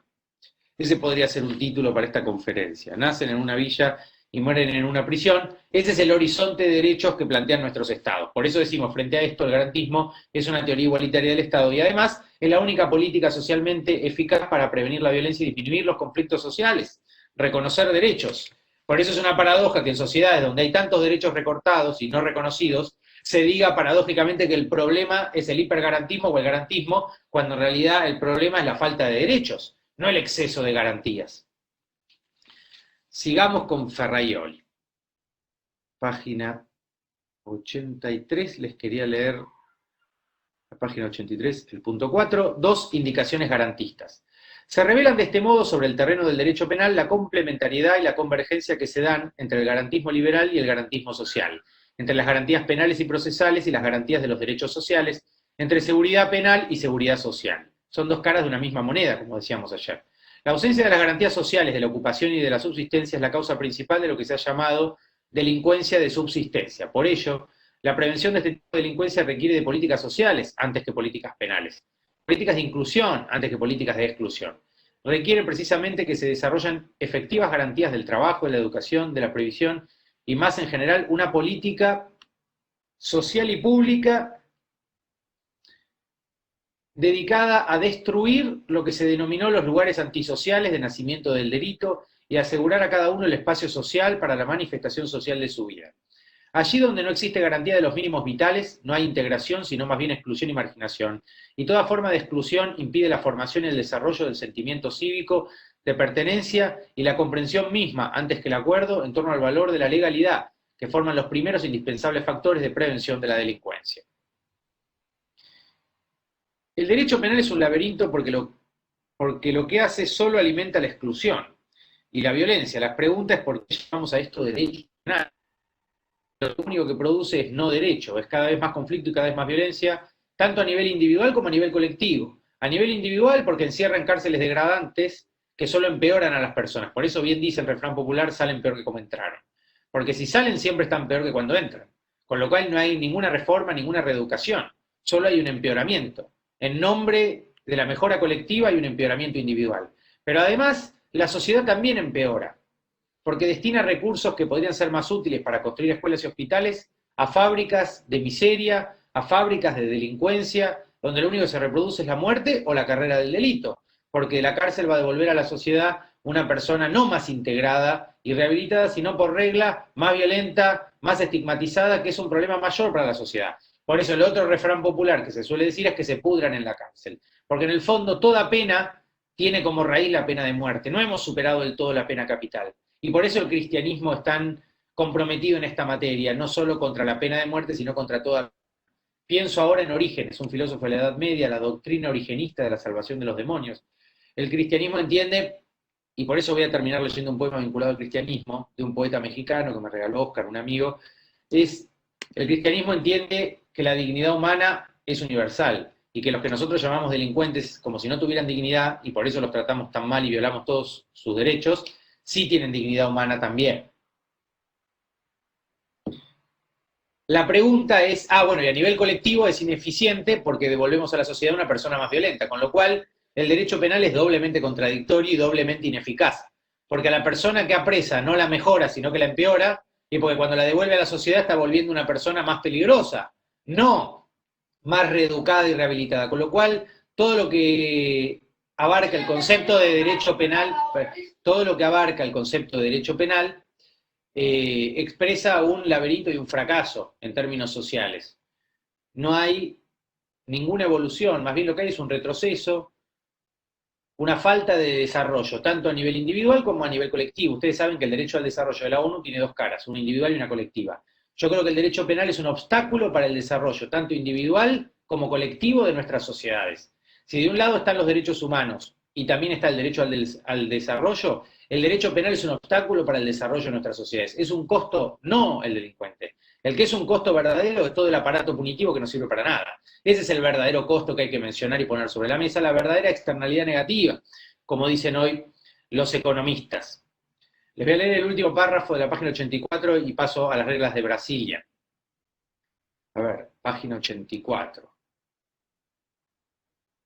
Speaker 1: Ese podría ser un título para esta conferencia. Nacen en una villa y mueren en una prisión. Ese es el horizonte de derechos que plantean nuestros estados. Por eso decimos, frente a esto, el garantismo es una teoría igualitaria del Estado y además es la única política socialmente eficaz para prevenir la violencia y disminuir los conflictos sociales, reconocer derechos. Por eso es una paradoja que en sociedades donde hay tantos derechos recortados y no reconocidos, se diga paradójicamente que el problema es el hipergarantismo o el garantismo, cuando en realidad el problema es la falta de derechos, no el exceso de garantías. Sigamos con Ferraioli. Página 83, les quería leer la página 83, el punto 4, 2 indicaciones garantistas. Se revelan de este modo sobre el terreno del derecho penal la complementariedad y la convergencia que se dan entre el garantismo liberal y el garantismo social, entre las garantías penales y procesales y las garantías de los derechos sociales, entre seguridad penal y seguridad social. Son dos caras de una misma moneda, como decíamos ayer. La ausencia de las garantías sociales de la ocupación y de la subsistencia es la causa principal de lo que se ha llamado delincuencia de subsistencia. Por ello, la prevención de este tipo de delincuencia requiere de políticas sociales antes que políticas penales, políticas de inclusión antes que políticas de exclusión. Requiere precisamente que se desarrollen efectivas garantías del trabajo, de la educación, de la previsión y más en general una política social y pública dedicada a destruir lo que se denominó los lugares antisociales de nacimiento del delito y asegurar a cada uno el espacio social para la manifestación social de su vida. Allí donde no existe garantía de los mínimos vitales, no hay integración, sino más bien exclusión y marginación. Y toda forma de exclusión impide la formación y el desarrollo del sentimiento cívico, de pertenencia y la comprensión misma, antes que el acuerdo, en torno al valor de la legalidad, que forman los primeros indispensables factores de prevención de la delincuencia. El derecho penal es un laberinto porque lo que hace solo alimenta la exclusión y la violencia. La pregunta es por qué llamamos a esto derecho penal. Lo único que produce es no derecho, es cada vez más conflicto y cada vez más violencia, tanto a nivel individual como a nivel colectivo. A nivel individual porque encierra en cárceles degradantes que solo empeoran a las personas. Por eso bien dice el refrán popular, salen peor que como entraron. Porque si salen siempre están peor que cuando entran. Con lo cual no hay ninguna reforma, ninguna reeducación. Solo hay un empeoramiento. En nombre de la mejora colectiva hay un empeoramiento individual. Pero además la sociedad también empeora, porque destina recursos que podrían ser más útiles para construir escuelas y hospitales a fábricas de miseria, a fábricas de delincuencia, donde lo único que se reproduce es la muerte o la carrera del delito, porque la cárcel va a devolver a la sociedad una persona no más integrada y rehabilitada, sino por regla más violenta, más estigmatizada, que es un problema mayor para la sociedad. Por eso el otro refrán popular que se suele decir es que se pudran en la cárcel, porque en el fondo toda pena tiene como raíz la pena de muerte. No hemos superado del todo la pena capital. Y por eso el cristianismo es tan comprometido en esta materia, no solo contra la pena de muerte, sino contra toda. Pienso ahora en Orígenes, un filósofo de la Edad Media, la doctrina origenista de la salvación de los demonios. El cristianismo entiende, y por eso voy a terminar leyendo un poema vinculado al cristianismo, de un poeta mexicano que me regaló Oscar, un amigo, el cristianismo entiende que la dignidad humana es universal, y que los que nosotros llamamos delincuentes, como si no tuvieran dignidad, y por eso los tratamos tan mal y violamos todos sus derechos, sí tienen dignidad humana también. La pregunta es, bueno, y a nivel colectivo es ineficiente porque devolvemos a la sociedad una persona más violenta, con lo cual el derecho penal es doblemente contradictorio y doblemente ineficaz, porque a la persona que apresa no la mejora, sino que la empeora, y porque cuando la devuelve a la sociedad está volviendo una persona más peligrosa, no más reeducada y rehabilitada, con lo cual todo lo que abarca el concepto de derecho penal, expresa un laberinto y un fracaso en términos sociales. No hay ninguna evolución, más bien lo que hay es un retroceso, una falta de desarrollo, tanto a nivel individual como a nivel colectivo. Ustedes saben que el derecho al desarrollo de la ONU tiene dos caras, una individual y una colectiva. Yo creo que el derecho penal es un obstáculo para el desarrollo, tanto individual como colectivo de nuestras sociedades. Si de un lado están los derechos humanos y también está el derecho al desarrollo, el derecho penal es un obstáculo para el desarrollo de nuestras sociedades. Es un costo, no el delincuente. El que es un costo verdadero es todo el aparato punitivo que no sirve para nada. Ese es el verdadero costo que hay que mencionar y poner sobre la mesa, la verdadera externalidad negativa, como dicen hoy los economistas. Les voy a leer el último párrafo de la página 84 y paso a las reglas de Brasilia. A ver, página 84.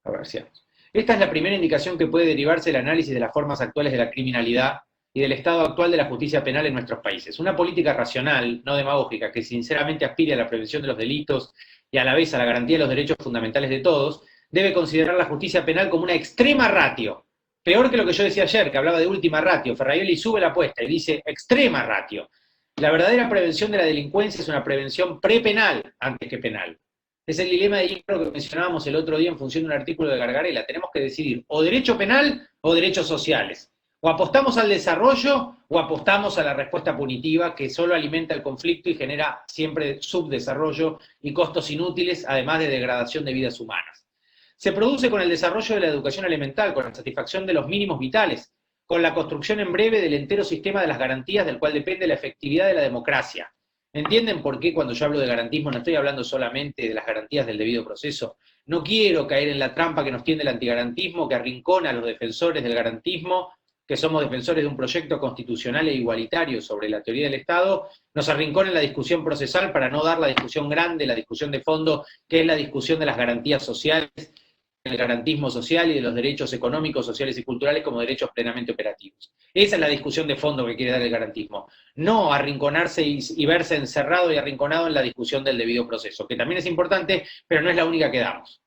Speaker 1: A ver, sigamos. Esta es la primera indicación que puede derivarse del análisis de las formas actuales de la criminalidad y del estado actual de la justicia penal en nuestros países. Una política racional, no demagógica, que sinceramente aspire a la prevención de los delitos y a la vez a la garantía de los derechos fundamentales de todos, debe considerar la justicia penal como una extrema ratio. Peor que lo que yo decía ayer, que hablaba de última ratio. Ferraioli sube la apuesta y dice extrema ratio. La verdadera prevención de la delincuencia es una prevención prepenal antes que penal. Es el dilema de hierro que mencionábamos el otro día en función de un artículo de Gargarella. Tenemos que decidir o derecho penal o derechos sociales. O apostamos al desarrollo o apostamos a la respuesta punitiva que solo alimenta el conflicto y genera siempre subdesarrollo y costos inútiles, además de degradación de vidas humanas. Se produce con el desarrollo de la educación elemental, con la satisfacción de los mínimos vitales, con la construcción en breve del entero sistema de las garantías del cual depende la efectividad de la democracia. ¿Entienden por qué cuando yo hablo de garantismo no estoy hablando solamente de las garantías del debido proceso? No quiero caer en la trampa que nos tiende el antigarantismo, que arrincona a los defensores del garantismo, que somos defensores de un proyecto constitucional e igualitario sobre la teoría del Estado, nos arrincona en la discusión procesal para no dar la discusión grande, la discusión de fondo, que es la discusión de las garantías sociales, del garantismo social y de los derechos económicos, sociales y culturales como derechos plenamente operativos. Esa es la discusión de fondo que quiere dar el garantismo. No arrinconarse y verse encerrado y arrinconado en la discusión del debido proceso, que también es importante, pero no es la única que damos.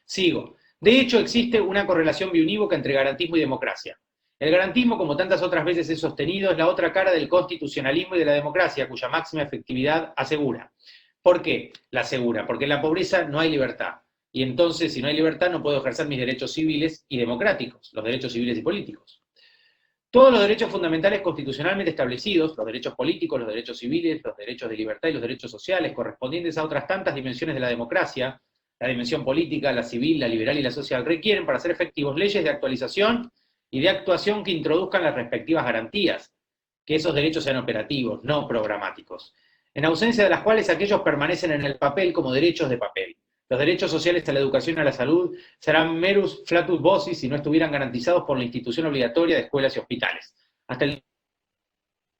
Speaker 1: Sigo. De hecho, existe una correlación biunívoca entre garantismo y democracia. El garantismo, como tantas otras veces he sostenido, es la otra cara del constitucionalismo y de la democracia, cuya máxima efectividad asegura. ¿Por qué la asegura? Porque en la pobreza no hay libertad. Y entonces, si no hay libertad, no puedo ejercer mis derechos civiles y democráticos, los derechos civiles y políticos. Todos los derechos fundamentales constitucionalmente establecidos, los derechos políticos, los derechos civiles, los derechos de libertad y los derechos sociales, correspondientes a otras tantas dimensiones de la democracia, la dimensión política, la civil, la liberal y la social, requieren para ser efectivos leyes de actualización y de actuación que introduzcan las respectivas garantías, que esos derechos sean operativos, no programáticos, en ausencia de las cuales aquellos permanecen en el papel como derechos de papel. Los derechos sociales a la educación y a la salud serán merus flatus vocis si no estuvieran garantizados por la institución obligatoria de escuelas y hospitales. Hasta el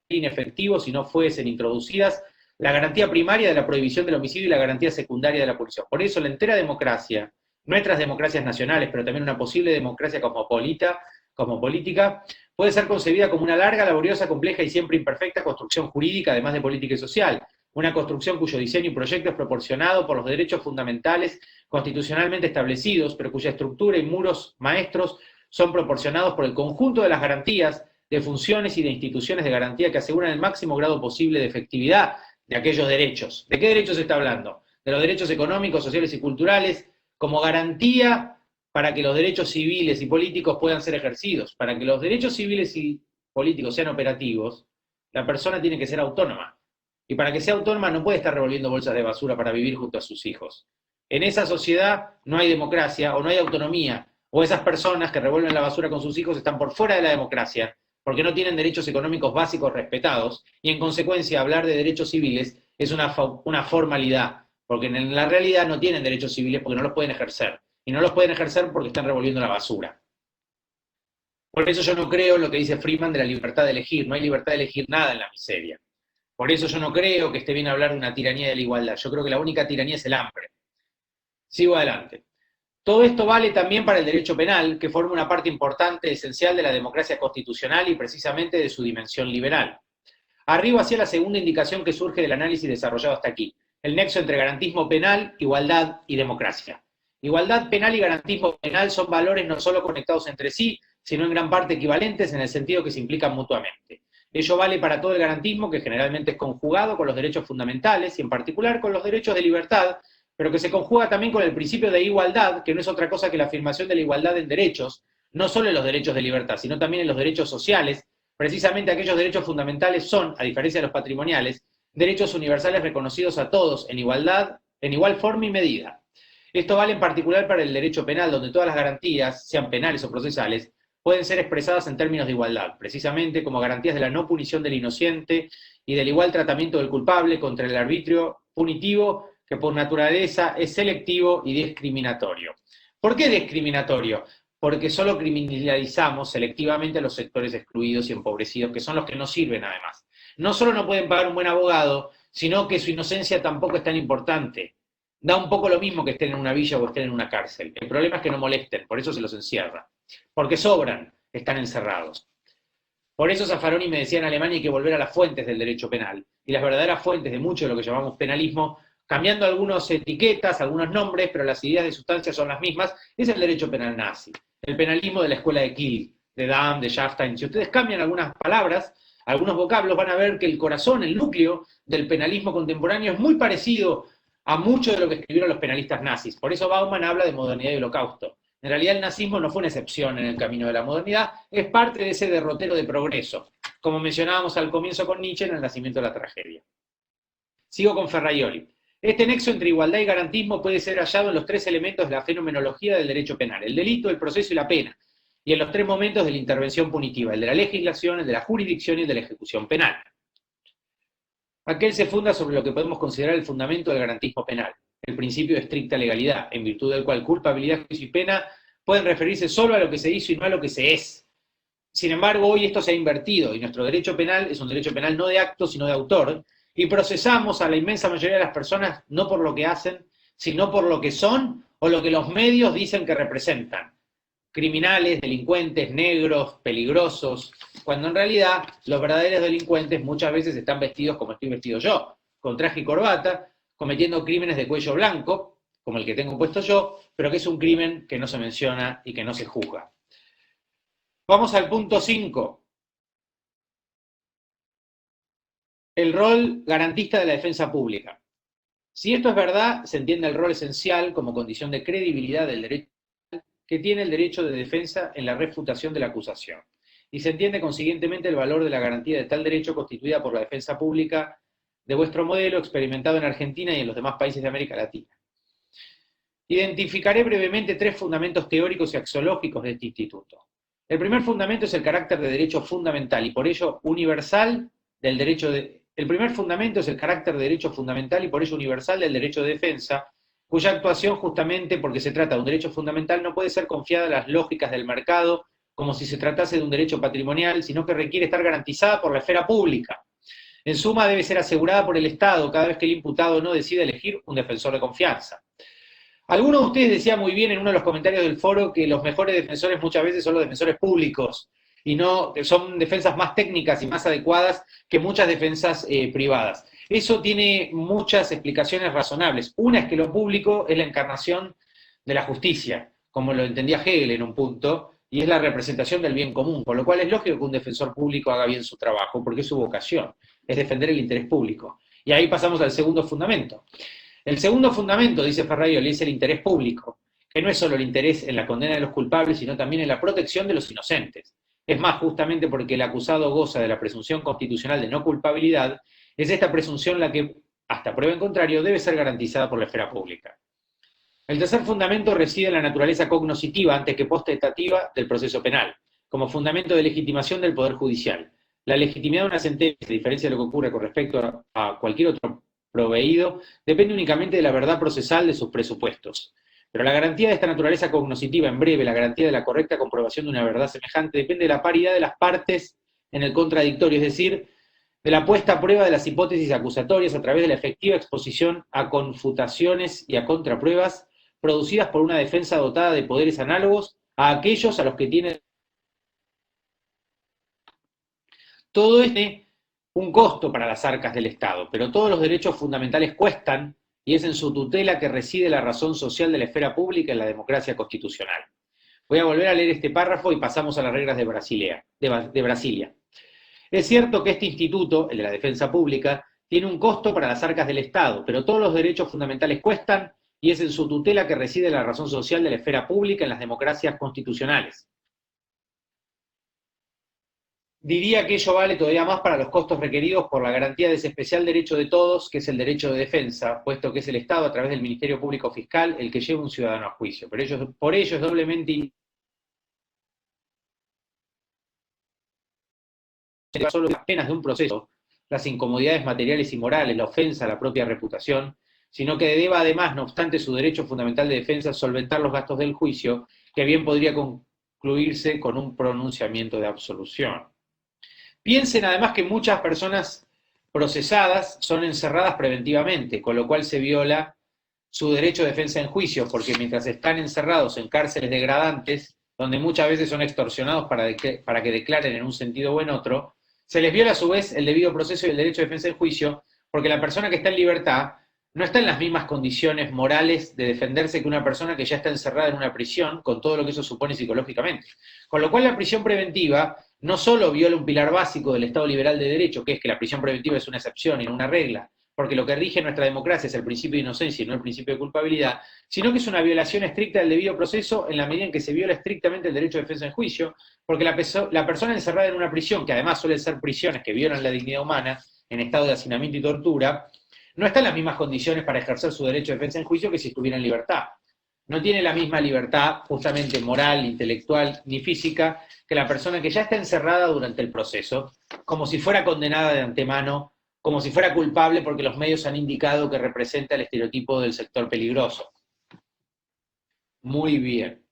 Speaker 1: inefectivo si no fuesen introducidas la garantía primaria de la prohibición del homicidio y la garantía secundaria de la punición. Por eso la entera democracia, nuestras democracias nacionales, pero también una posible democracia cosmopolítica, puede ser concebida como una larga, laboriosa, compleja y siempre imperfecta construcción jurídica, además de política y social. Una construcción cuyo diseño y proyecto es proporcionado por los derechos fundamentales constitucionalmente establecidos, pero cuya estructura y muros maestros son proporcionados por el conjunto de las garantías, de funciones y de instituciones de garantía que aseguran el máximo grado posible de efectividad de aquellos derechos. ¿De qué derechos se está hablando? De los derechos económicos, sociales y culturales, como garantía para que los derechos civiles y políticos puedan ser ejercidos. Para que los derechos civiles y políticos sean operativos, la persona tiene que ser autónoma. Y para que sea autónoma no puede estar revolviendo bolsas de basura para vivir junto a sus hijos. En esa sociedad no hay democracia o no hay autonomía, o esas personas que revuelven la basura con sus hijos están por fuera de la democracia, porque no tienen derechos económicos básicos respetados, y en consecuencia hablar de derechos civiles es una formalidad, porque en la realidad no tienen derechos civiles porque no los pueden ejercer, y no los pueden ejercer porque están revolviendo la basura. Por eso yo no creo en lo que dice Friedman de la libertad de elegir, no hay libertad de elegir nada en la miseria. Por eso yo no creo que esté bien hablar de una tiranía de la igualdad, yo creo que la única tiranía es el hambre. Sigo adelante. Todo esto vale también para el derecho penal, que forma una parte importante, esencial de la democracia constitucional y precisamente de su dimensión liberal. Arriba hacia la segunda indicación que surge del análisis desarrollado hasta aquí, el nexo entre garantismo penal, igualdad y democracia. Igualdad penal y garantismo penal son valores no solo conectados entre sí, sino en gran parte equivalentes en el sentido que se implican mutuamente. Ello vale para todo el garantismo, que generalmente es conjugado con los derechos fundamentales y en particular con los derechos de libertad, pero que se conjuga también con el principio de igualdad, que no es otra cosa que la afirmación de la igualdad en derechos, no solo en los derechos de libertad, sino también en los derechos sociales. Precisamente aquellos derechos fundamentales son, a diferencia de los patrimoniales, derechos universales reconocidos a todos en igualdad, en igual forma y medida. Esto vale en particular para el derecho penal, donde todas las garantías, sean penales o procesales, pueden ser expresadas en términos de igualdad, precisamente como garantías de la no punición del inocente y del igual tratamiento del culpable contra el arbitrio punitivo, que por naturaleza es selectivo y discriminatorio. ¿Por qué discriminatorio? Porque solo criminalizamos selectivamente a los sectores excluidos y empobrecidos, que son los que no sirven además. No solo no pueden pagar un buen abogado, sino que su inocencia tampoco es tan importante. Da un poco lo mismo que estén en una villa o estén en una cárcel. El problema es que no molesten, por eso se los encierra. Porque sobran, están encerrados. Por eso Zaffaroni me decía en Alemania hay que volver a las fuentes del derecho penal. Y las verdaderas fuentes de mucho de lo que llamamos penalismo, cambiando algunas etiquetas, algunos nombres, pero las ideas de sustancia son las mismas, es el derecho penal nazi. El penalismo de la escuela de Kiel, de Damm, de Schaffstein. Si ustedes cambian algunas palabras, algunos vocablos, van a ver que el corazón, el núcleo del penalismo contemporáneo es muy parecido a mucho de lo que escribieron los penalistas nazis. Por eso Bauman habla de modernidad y holocausto. En realidad el nazismo no fue una excepción en el camino de la modernidad, es parte de ese derrotero de progreso, como mencionábamos al comienzo con Nietzsche en el nacimiento de la tragedia. Sigo con Ferraioli. Este nexo entre igualdad y garantismo puede ser hallado en los tres elementos de la fenomenología del derecho penal, el delito, el proceso y la pena, y en los tres momentos de la intervención punitiva, el de la legislación, el de la jurisdicción y el de la ejecución penal. Aquel se funda sobre lo que podemos considerar el fundamento del garantismo penal, el principio de estricta legalidad, en virtud del cual culpabilidad, juicio y pena pueden referirse solo a lo que se hizo y no a lo que se es. Sin embargo, hoy esto se ha invertido, y nuestro derecho penal es un derecho penal no de acto, sino de autor, y procesamos a la inmensa mayoría de las personas no por lo que hacen, sino por lo que son o lo que los medios dicen que representan. Criminales, delincuentes, negros, peligrosos, cuando en realidad los verdaderos delincuentes muchas veces están vestidos como estoy vestido yo, con traje y corbata, cometiendo crímenes de cuello blanco, como el que tengo puesto yo, pero que es un crimen que no se menciona y que no se juzga. Vamos al punto 5. El rol garantista de la defensa pública. Si esto es verdad, se entiende el rol esencial como condición de credibilidad del derecho que tiene el derecho de defensa en la refutación de la acusación. Y se entiende consiguientemente el valor de la garantía de tal derecho constituida por la defensa pública de vuestro modelo experimentado en Argentina y en los demás países de América Latina. Identificaré brevemente 3 fundamentos teóricos y axiológicos de este instituto. El primer fundamento es el carácter de derecho fundamental y por ello universal del derecho de... El primer fundamento es el carácter de derecho fundamental y por ello universal del derecho de defensa, cuya actuación, justamente porque se trata de un derecho fundamental, no puede ser confiada a las lógicas del mercado como si se tratase de un derecho patrimonial, sino que requiere estar garantizada por la esfera pública. En suma, debe ser asegurada por el Estado cada vez que el imputado no decida elegir un defensor de confianza. Alguno de ustedes decía muy bien en uno de los comentarios del foro que los mejores defensores muchas veces son los defensores públicos, y no son defensas más técnicas y más adecuadas que muchas defensas privadas. Eso tiene muchas explicaciones razonables. Una es que lo público es la encarnación de la justicia, como lo entendía Hegel en un punto, y es la representación del bien común, con lo cual es lógico que un defensor público haga bien su trabajo, porque es su vocación, es defender el interés público. Y ahí pasamos al segundo fundamento. El segundo fundamento, dice Ferraioli, es el interés público, que no es solo el interés en la condena de los culpables, sino también en la protección de los inocentes. Es más, justamente porque el acusado goza de la presunción constitucional de no culpabilidad, es esta presunción la que, hasta prueba en contrario, debe ser garantizada por la esfera pública. El tercer fundamento reside en la naturaleza cognoscitiva antes que potestativa del proceso penal, como fundamento de legitimación del Poder Judicial. La legitimidad de una sentencia, a diferencia de lo que ocurre con respecto a cualquier otro proveído, depende únicamente de la verdad procesal de sus presupuestos. Pero la garantía de esta naturaleza cognoscitiva, en breve, la garantía de la correcta comprobación de una verdad semejante, depende de la paridad de las partes en el contradictorio, es decir, de la puesta a prueba de las hipótesis acusatorias a través de la efectiva exposición a confutaciones y a contrapruebas producidas por una defensa dotada de poderes análogos a aquellos a los que tiene. Todo esto tiene un costo para las arcas del Estado, pero todos los derechos fundamentales cuestan y es en su tutela que reside la razón social de la esfera pública en la democracia constitucional. Voy a volver a leer este párrafo y pasamos a las reglas de Brasilia. Es cierto que este instituto, el de la defensa pública, tiene un costo para las arcas del Estado, pero todos los derechos fundamentales cuestan y es en su tutela que reside la razón social de la esfera pública en las democracias constitucionales. Diría que ello vale todavía más para los costos requeridos por la garantía de ese especial derecho de todos, que es el derecho de defensa, puesto que es el Estado, a través del Ministerio Público Fiscal, el que lleva a un ciudadano a juicio. Pero por ello es doblemente solo las penas de un proceso, las incomodidades materiales y morales, la ofensa a la propia reputación, sino que deba además, no obstante su derecho fundamental de defensa, solventar los gastos del juicio, que bien podría concluirse con un pronunciamiento de absolución. Piensen además que muchas personas procesadas son encerradas preventivamente, con lo cual se viola su derecho de defensa en juicio, porque mientras están encerrados en cárceles degradantes, donde muchas veces son extorsionados para que declaren en un sentido o en otro, se les viola a su vez el debido proceso y el derecho de defensa en juicio, porque la persona que está en libertad no está en las mismas condiciones morales de defenderse que una persona que ya está encerrada en una prisión, con todo lo que eso supone psicológicamente. Con lo cual la prisión preventiva no solo viola un pilar básico del Estado liberal de derecho, que es que la prisión preventiva es una excepción y no una regla, porque lo que rige nuestra democracia es el principio de inocencia y no el principio de culpabilidad, sino que es una violación estricta del debido proceso en la medida en que se viola estrictamente el derecho de defensa en juicio, porque la persona encerrada en una prisión, que además suelen ser prisiones que violan la dignidad humana, en estado de hacinamiento y tortura, no está en las mismas condiciones para ejercer su derecho de defensa en juicio que si estuviera en libertad. No tiene la misma libertad, justamente moral, intelectual, ni física, que la persona que ya está encerrada durante el proceso, como si fuera condenada de antemano, como si fuera culpable porque los medios han indicado que representa el estereotipo del sector peligroso. Muy bien.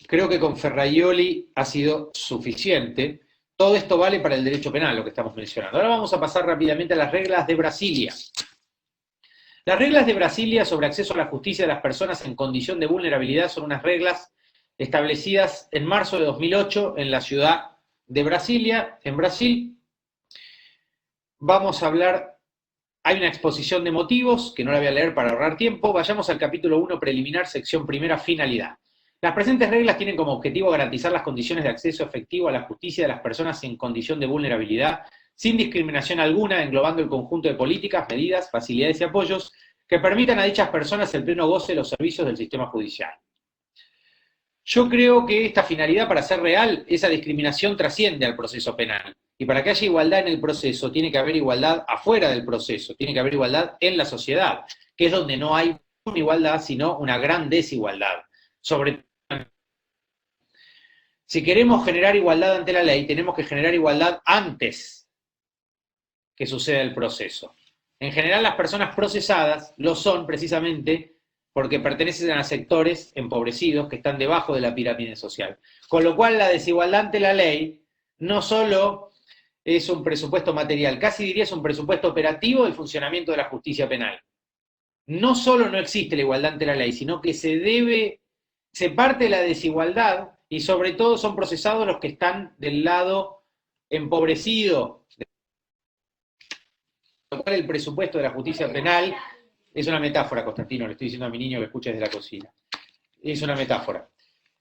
Speaker 1: Creo que con Ferraioli ha sido suficiente. Todo esto vale para el derecho penal, lo que estamos mencionando. Ahora vamos a pasar rápidamente a las reglas de Brasilia. Las reglas de Brasilia sobre acceso a la justicia de las personas en condición de vulnerabilidad son unas reglas establecidas en marzo de 2008 en la ciudad de Brasilia, en Brasil. Vamos a hablar Hay una exposición de motivos, que no la voy a leer para ahorrar tiempo. Vayamos al capítulo 1, preliminar, sección primera, finalidad. Las presentes reglas tienen como objetivo garantizar las condiciones de acceso efectivo a la justicia de las personas en condición de vulnerabilidad, sin discriminación alguna, englobando el conjunto de políticas, medidas, facilidades y apoyos que permitan a dichas personas el pleno goce de los servicios del sistema judicial. Yo creo que esta finalidad, para ser real, esa discriminación trasciende al proceso penal. Y para que haya igualdad en el proceso, tiene que haber igualdad afuera del proceso, tiene que haber igualdad en la sociedad, que es donde no hay una igualdad, sino una gran desigualdad. Sobre Si queremos generar igualdad ante la ley, tenemos que generar igualdad antes que suceda el proceso. En general, las personas procesadas lo son precisamente porque pertenecen a sectores empobrecidos que están debajo de la pirámide social. Con lo cual, la desigualdad ante la ley no solo es un presupuesto material, casi diría es un presupuesto operativo del funcionamiento de la justicia penal. No solo no existe la igualdad ante la ley, sino que se parte de la desigualdad y sobre todo son procesados los que están del lado empobrecido. Con lo cual el presupuesto de la justicia penal es una metáfora, Constantino, le estoy diciendo a mi niño que escuche desde la cocina. Es una metáfora.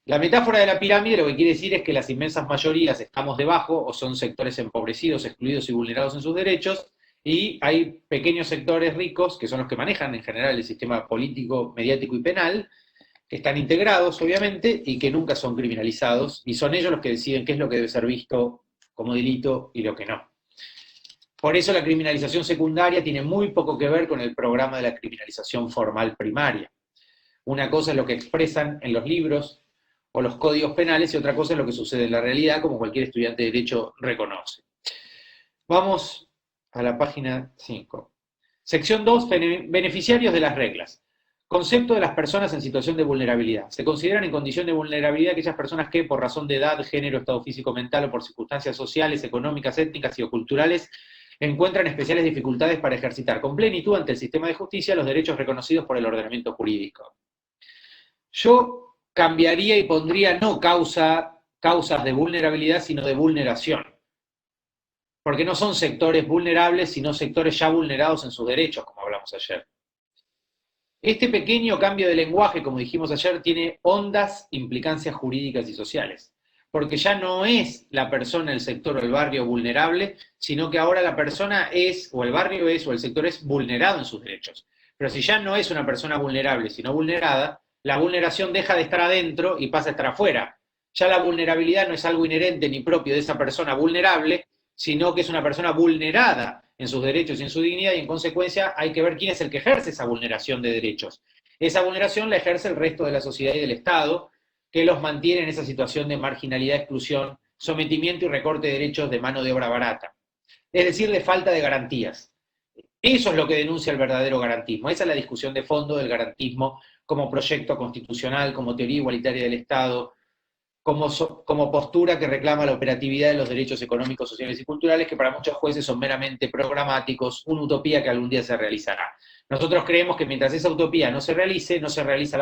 Speaker 1: La metáfora de la pirámide lo que quiere decir es que las inmensas mayorías estamos debajo o son sectores empobrecidos, excluidos y vulnerados en sus derechos, y hay pequeños sectores ricos, que son los que manejan en general el sistema político, mediático y penal, que están integrados, obviamente, y que nunca son criminalizados, y son ellos los que deciden qué es lo que debe ser visto como delito y lo que no. Por eso la criminalización secundaria tiene muy poco que ver con el programa de la criminalización formal primaria. Una cosa es lo que expresan en los libros o los códigos penales y otra cosa es lo que sucede en la realidad, como cualquier estudiante de Derecho reconoce. Vamos a la página 5. Sección 2, beneficiarios de las reglas. Concepto de las personas en situación de vulnerabilidad. Se consideran en condición de vulnerabilidad aquellas personas que, por razón de edad, género, estado físico-mental o por circunstancias sociales, económicas, étnicas y o culturales, encuentran especiales dificultades para ejercitar con plenitud ante el sistema de justicia los derechos reconocidos por el ordenamiento jurídico. Yo cambiaría y pondría no causas de vulnerabilidad, sino de vulneración. Porque no son sectores vulnerables, sino sectores ya vulnerados en sus derechos, como hablamos ayer. Este pequeño cambio de lenguaje, como dijimos ayer, tiene hondas implicancias jurídicas y sociales. Porque ya no es la persona, el sector o el barrio vulnerable, sino que ahora la persona es, o el barrio es, o el sector es vulnerado en sus derechos. Pero si ya no es una persona vulnerable, sino vulnerada, la vulneración deja de estar adentro y pasa a estar afuera. Ya la vulnerabilidad no es algo inherente ni propio de esa persona vulnerable, sino que es una persona vulnerada en sus derechos y en su dignidad, y en consecuencia hay que ver quién es el que ejerce esa vulneración de derechos. Esa vulneración la ejerce el resto de la sociedad y del Estado, que los mantiene en esa situación de marginalidad, exclusión, sometimiento y recorte de derechos de mano de obra barata. Es decir, de falta de garantías. Eso es lo que denuncia el verdadero garantismo. Esa es la discusión de fondo del garantismo como proyecto constitucional, como teoría igualitaria del Estado, como postura que reclama la operatividad de los derechos económicos, sociales y culturales, que para muchos jueces son meramente programáticos, una utopía que algún día se realizará. Nosotros creemos que mientras esa utopía no se realiza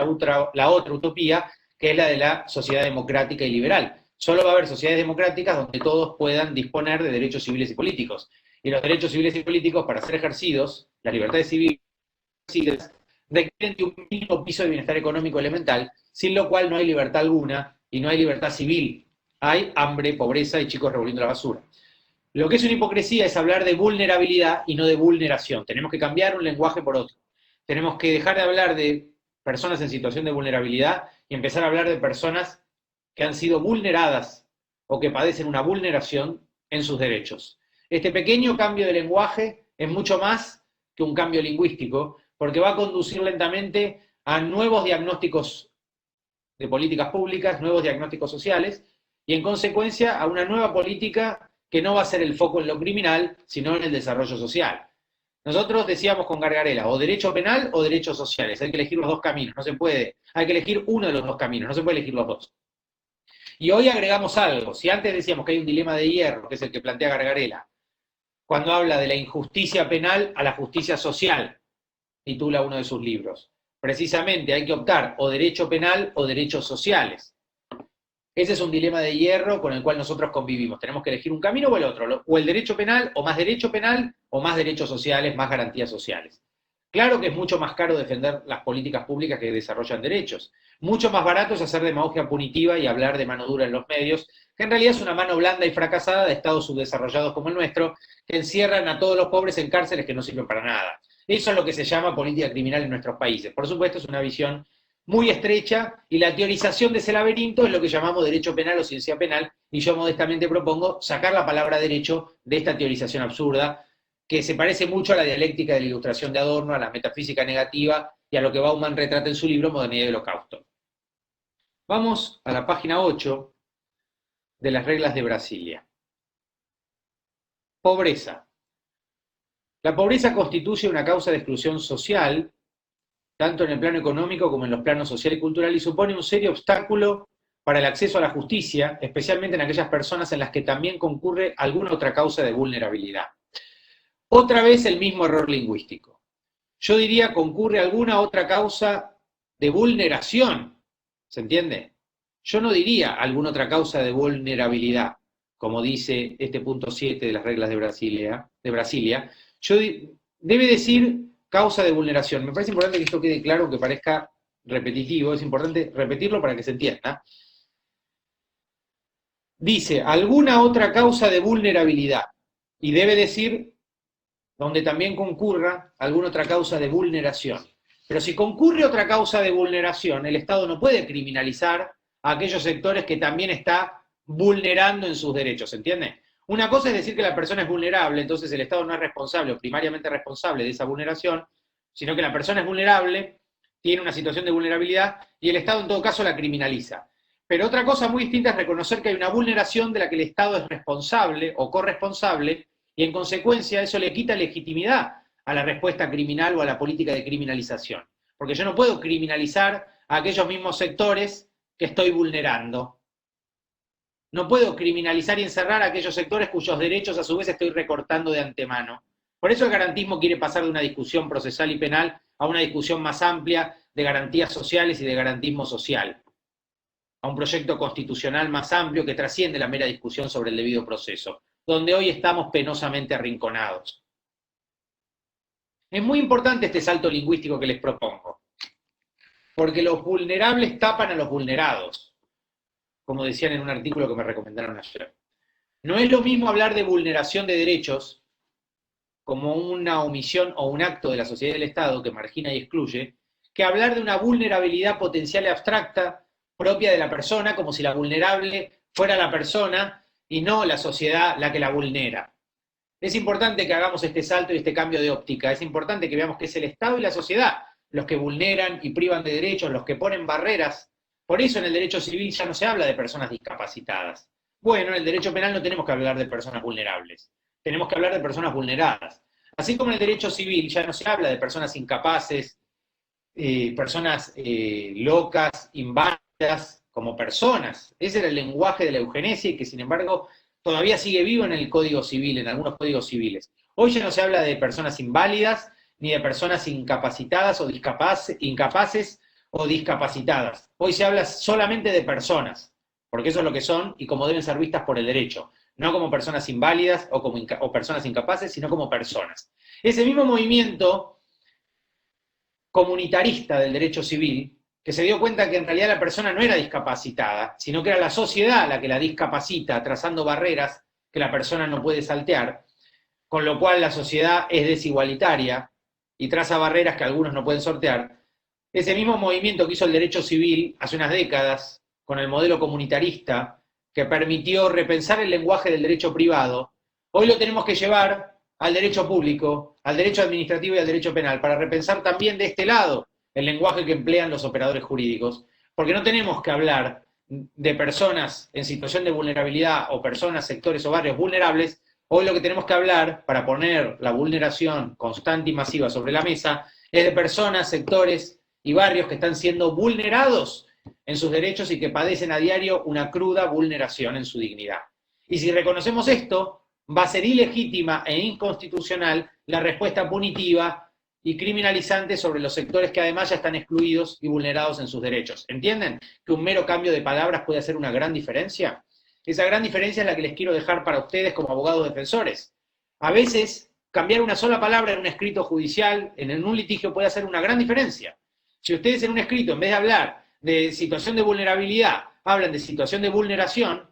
Speaker 1: la otra utopía, que es la de la sociedad democrática y liberal. Solo va a haber sociedades democráticas donde todos puedan disponer de derechos civiles y políticos. Y los derechos civiles y políticos, para ser ejercidos, las libertades civiles requieren de un mínimo piso de bienestar económico elemental, sin lo cual no hay libertad alguna y no hay libertad civil. Hay hambre, pobreza y chicos revolviendo la basura. Lo que es una hipocresía es hablar de vulnerabilidad y no de vulneración. Tenemos que cambiar un lenguaje por otro. Tenemos que dejar de hablar de personas en situación de vulnerabilidad y empezar a hablar de personas que han sido vulneradas o que padecen una vulneración en sus derechos. Este pequeño cambio de lenguaje es mucho más que un cambio lingüístico, porque va a conducir lentamente a nuevos diagnósticos de políticas públicas, nuevos diagnósticos sociales, y en consecuencia a una nueva política que no va a ser el foco en lo criminal, sino en el desarrollo social. Nosotros decíamos con Gargarella, o derecho penal o derechos sociales, hay que elegir los dos caminos, no se puede, hay que elegir uno de los dos caminos, no se puede elegir los dos. Y hoy agregamos algo, si antes decíamos que hay un dilema de hierro, que es el que plantea Gargarella, cuando habla de la injusticia penal a la justicia social, titula uno de sus libros. Precisamente hay que optar o derecho penal o derechos sociales. Ese es un dilema de hierro con el cual nosotros convivimos. Tenemos que elegir un camino o el otro, o el derecho penal, o más derecho penal, o más derechos sociales, más garantías sociales. Claro que es mucho más caro defender las políticas públicas que desarrollan derechos. Mucho más barato es hacer demagogia punitiva y hablar de mano dura en los medios, que en realidad es una mano blanda y fracasada de estados subdesarrollados como el nuestro, que encierran a todos los pobres en cárceles que no sirven para nada. Eso es lo que se llama política criminal en nuestros países. Por supuesto, es una visión muy estrecha, y la teorización de ese laberinto es lo que llamamos derecho penal o ciencia penal, y yo modestamente propongo sacar la palabra derecho de esta teorización absurda, que se parece mucho a la dialéctica de la Ilustración de Adorno, a la metafísica negativa y a lo que Bauman retrata en su libro Modernidad y Holocausto. Vamos a la página 8 de las reglas de Brasilia. Pobreza. La pobreza constituye una causa de exclusión social, tanto en el plano económico como en los planos social y cultural, y supone un serio obstáculo para el acceso a la justicia, especialmente en aquellas personas en las que también concurre alguna otra causa de vulnerabilidad. Otra vez el mismo error lingüístico. Yo diría concurre alguna otra causa de vulneración, ¿se entiende? Yo no diría alguna otra causa de vulnerabilidad, como dice este punto 7 de las reglas de Brasilia. Debe decir causa de vulneración. Me parece importante que esto quede claro, que parezca repetitivo, es importante repetirlo para que se entienda. Dice, alguna otra causa de vulnerabilidad, y debe decir donde también concurra alguna otra causa de vulneración. Pero si concurre otra causa de vulneración, el Estado no puede criminalizar a aquellos sectores que también está vulnerando en sus derechos, ¿entiende? Una cosa es decir que la persona es vulnerable, entonces el Estado no es responsable o primariamente responsable de esa vulneración, sino que la persona es vulnerable, tiene una situación de vulnerabilidad y el Estado en todo caso la criminaliza. Pero otra cosa muy distinta es reconocer que hay una vulneración de la que el Estado es responsable o corresponsable, y en consecuencia eso le quita legitimidad a la respuesta criminal o a la política de criminalización. Porque yo no puedo criminalizar a aquellos mismos sectores que estoy vulnerando. No puedo criminalizar y encerrar a aquellos sectores cuyos derechos a su vez estoy recortando de antemano. Por eso el garantismo quiere pasar de una discusión procesal y penal a una discusión más amplia de garantías sociales y de garantismo social, a un proyecto constitucional más amplio que trasciende la mera discusión sobre el debido proceso, donde hoy estamos penosamente arrinconados. Es muy importante este salto lingüístico que les propongo, porque los vulnerables tapan a los vulnerados, como decían en un artículo que me recomendaron ayer. No es lo mismo hablar de vulneración de derechos como una omisión o un acto de la sociedad y del Estado que margina y excluye, que hablar de una vulnerabilidad potencial y abstracta propia de la persona, como si la vulnerable fuera la persona y no la sociedad la que la vulnera. Es importante que hagamos este salto y este cambio de óptica. Es importante que veamos que es el Estado y la sociedad los que vulneran y privan de derechos, los que ponen barreras. Por eso en el derecho civil ya no se habla de personas discapacitadas. Bueno, en el derecho penal no tenemos que hablar de personas vulnerables, tenemos que hablar de personas vulneradas. Así como en el derecho civil ya no se habla de personas incapaces, personas locas, inválidas, como personas. Ese era el lenguaje de la eugenesia y que sin embargo todavía sigue vivo en el Código Civil, en algunos códigos civiles. Hoy ya no se habla de personas inválidas, ni de personas incapacitadas o incapaces o discapacitadas. Hoy se habla solamente de personas, porque eso es lo que son y como deben ser vistas por el derecho, no como personas inválidas o personas incapaces, sino como personas. Ese mismo movimiento comunitarista del derecho civil, que se dio cuenta que en realidad la persona no era discapacitada, sino que era la sociedad la que la discapacita, trazando barreras que la persona no puede saltear, con lo cual la sociedad es desigualitaria y traza barreras que algunos no pueden sortear. Ese mismo movimiento que hizo el derecho civil hace unas décadas, con el modelo comunitarista, que permitió repensar el lenguaje del derecho privado, hoy lo tenemos que llevar al derecho público, al derecho administrativo y al derecho penal, para repensar también de este lado el lenguaje que emplean los operadores jurídicos, porque no tenemos que hablar de personas en situación de vulnerabilidad o personas, sectores o barrios vulnerables. Hoy lo que tenemos que hablar, para poner la vulneración constante y masiva sobre la mesa, es de personas, sectores y barrios que están siendo vulnerados en sus derechos y que padecen a diario una cruda vulneración en su dignidad. Y si reconocemos esto, va a ser ilegítima e inconstitucional la respuesta punitiva y criminalizante sobre los sectores que además ya están excluidos y vulnerados en sus derechos. ¿Entienden que un mero cambio de palabras puede hacer una gran diferencia? Esa gran diferencia es la que les quiero dejar para ustedes como abogados defensores. A veces, cambiar una sola palabra en un escrito judicial, en un litigio, puede hacer una gran diferencia. Si ustedes en un escrito, en vez de hablar de situación de vulnerabilidad, hablan de situación de vulneración,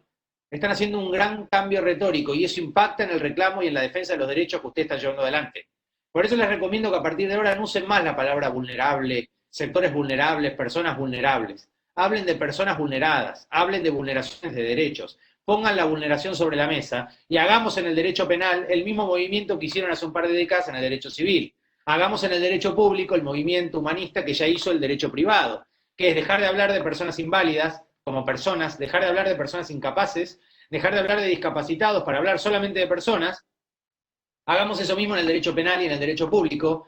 Speaker 1: están haciendo un gran cambio retórico y eso impacta en el reclamo y en la defensa de los derechos que ustedes están llevando adelante. Por eso les recomiendo que a partir de ahora no usen más la palabra vulnerable, sectores vulnerables, personas vulnerables. Hablen de personas vulneradas, hablen de vulneraciones de derechos, pongan la vulneración sobre la mesa y hagamos en el derecho penal el mismo movimiento que hicieron hace un par de décadas en el derecho civil. Hagamos en el derecho público el movimiento humanista que ya hizo el derecho privado, que es dejar de hablar de personas inválidas como personas, dejar de hablar de personas incapaces, dejar de hablar de discapacitados para hablar solamente de personas. Hagamos eso mismo en el derecho penal y en el derecho público.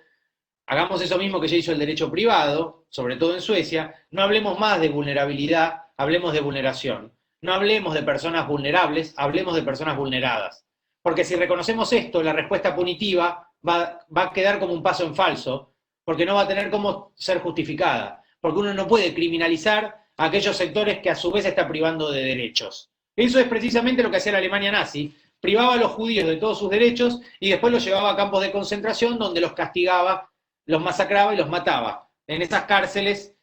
Speaker 1: Hagamos eso mismo que ya hizo el derecho privado, sobre todo en Suecia. No hablemos más de vulnerabilidad, hablemos de vulneración. No hablemos de personas vulnerables, hablemos de personas vulneradas. Porque si reconocemos esto, la respuesta punitiva va a quedar como un paso en falso, porque no va a tener cómo ser justificada. Porque uno no puede criminalizar a aquellos sectores que a su vez está privando de derechos. Eso es precisamente lo que hacía la Alemania nazi. Privaba a los judíos de todos sus derechos y después los llevaba a campos de concentración donde los castigaba, los masacraba y los mataba, en esas cárceles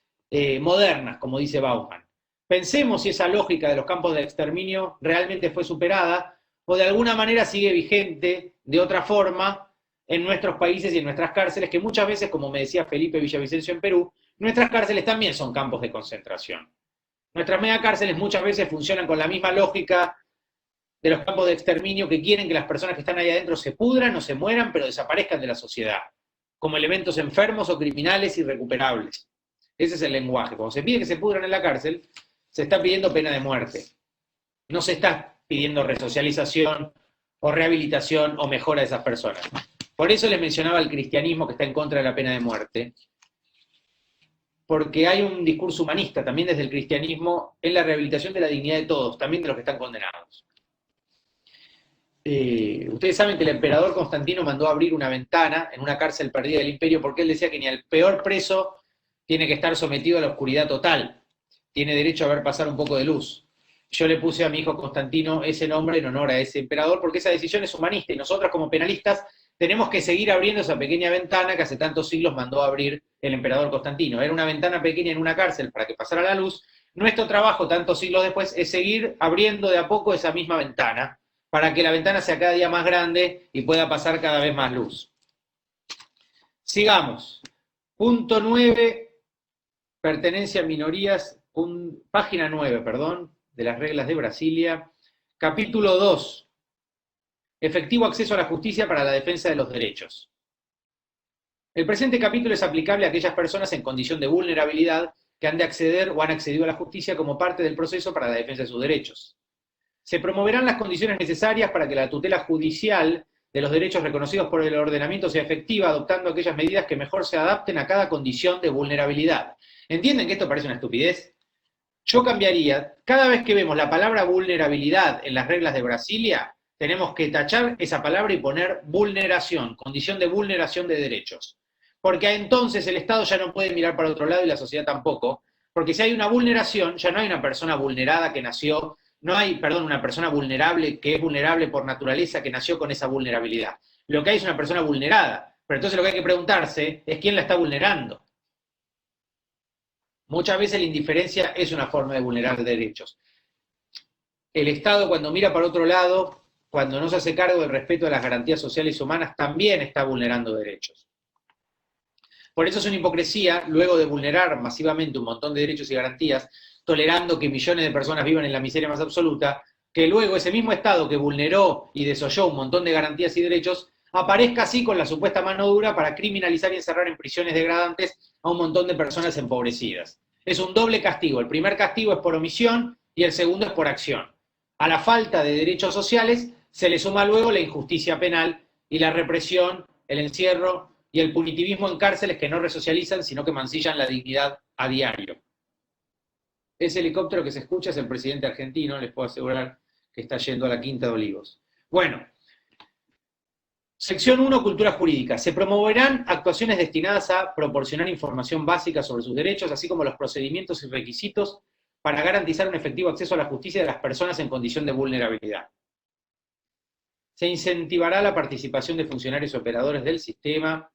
Speaker 1: modernas, como dice Bauman. Pensemos si esa lógica de los campos de exterminio realmente fue superada o de alguna manera sigue vigente de otra forma en nuestros países y en nuestras cárceles, que muchas veces, como me decía Felipe Villavicencio en Perú, nuestras cárceles también son campos de concentración. Nuestras megacárceles muchas veces funcionan con la misma lógica de los campos de exterminio que quieren que las personas que están ahí adentro se pudran o se mueran, pero desaparezcan de la sociedad, como elementos enfermos o criminales irrecuperables. Ese es el lenguaje. Cuando se pide que se pudran en la cárcel, se está pidiendo pena de muerte. No se está pidiendo resocialización o rehabilitación o mejora de esas personas. Por eso les mencionaba el cristianismo que está en contra de la pena de muerte, porque hay un discurso humanista también desde el cristianismo en la rehabilitación de la dignidad de todos, también de los que están condenados. Ustedes saben que el emperador Constantino mandó abrir una ventana en una cárcel perdida del imperio porque él decía que ni el peor preso tiene que estar sometido a la oscuridad total, tiene derecho a ver pasar un poco de luz. Yo le puse a mi hijo Constantino ese nombre en honor a ese emperador porque esa decisión es humanista y nosotros como penalistas tenemos que seguir abriendo esa pequeña ventana que hace tantos siglos mandó a abrir el emperador Constantino. Era una ventana pequeña en una cárcel para que pasara la luz. Nuestro trabajo, tantos siglos después, es seguir abriendo de a poco esa misma ventana para que la ventana sea cada día más grande y pueda pasar cada vez más luz. Sigamos. Punto 9, pertenencia a minorías, página 9, perdón, de las reglas de Brasilia. Capítulo 2, efectivo acceso a la justicia para la defensa de los derechos. El presente capítulo es aplicable a aquellas personas en condición de vulnerabilidad que han de acceder o han accedido a la justicia como parte del proceso para la defensa de sus derechos. Se promoverán las condiciones necesarias para que la tutela judicial de los derechos reconocidos por el ordenamiento sea efectiva, adoptando aquellas medidas que mejor se adapten a cada condición de vulnerabilidad. ¿Entienden que esto parece una estupidez? Yo cambiaría, cada vez que vemos la palabra vulnerabilidad en las reglas de Brasilia, tenemos que tachar esa palabra y poner vulneración, condición de vulneración de derechos. Porque entonces el Estado ya no puede mirar para otro lado y la sociedad tampoco, porque si hay una vulneración, ya no hay una persona vulnerada que nació, no hay, perdón, una persona vulnerable que es vulnerable por naturaleza que nació con esa vulnerabilidad. Lo que hay es una persona vulnerada, pero entonces lo que hay que preguntarse es quién la está vulnerando. Muchas veces la indiferencia es una forma de vulnerar derechos. El Estado, cuando mira para otro lado, cuando no se hace cargo del respeto a las garantías sociales y humanas, también está vulnerando derechos. Por eso es una hipocresía, luego de vulnerar masivamente un montón de derechos y garantías, tolerando que millones de personas vivan en la miseria más absoluta, que luego ese mismo Estado que vulneró y desoyó un montón de garantías y derechos, aparezca así con la supuesta mano dura para criminalizar y encerrar en prisiones degradantes a un montón de personas empobrecidas. Es un doble castigo. El primer castigo es por omisión y el segundo es por acción. A la falta de derechos sociales se le suma luego la injusticia penal y la represión, el encierro y el punitivismo en cárceles que no resocializan, sino que mancillan la dignidad a diario. Ese helicóptero que se escucha es el presidente argentino, les puedo asegurar que está yendo a la Quinta de Olivos. Bueno, Sección 1, cultura jurídica. Se promoverán actuaciones destinadas a proporcionar información básica sobre sus derechos, así como los procedimientos y requisitos para garantizar un efectivo acceso a la justicia de las personas en condición de vulnerabilidad. Se incentivará la participación de funcionarios y operadores del sistema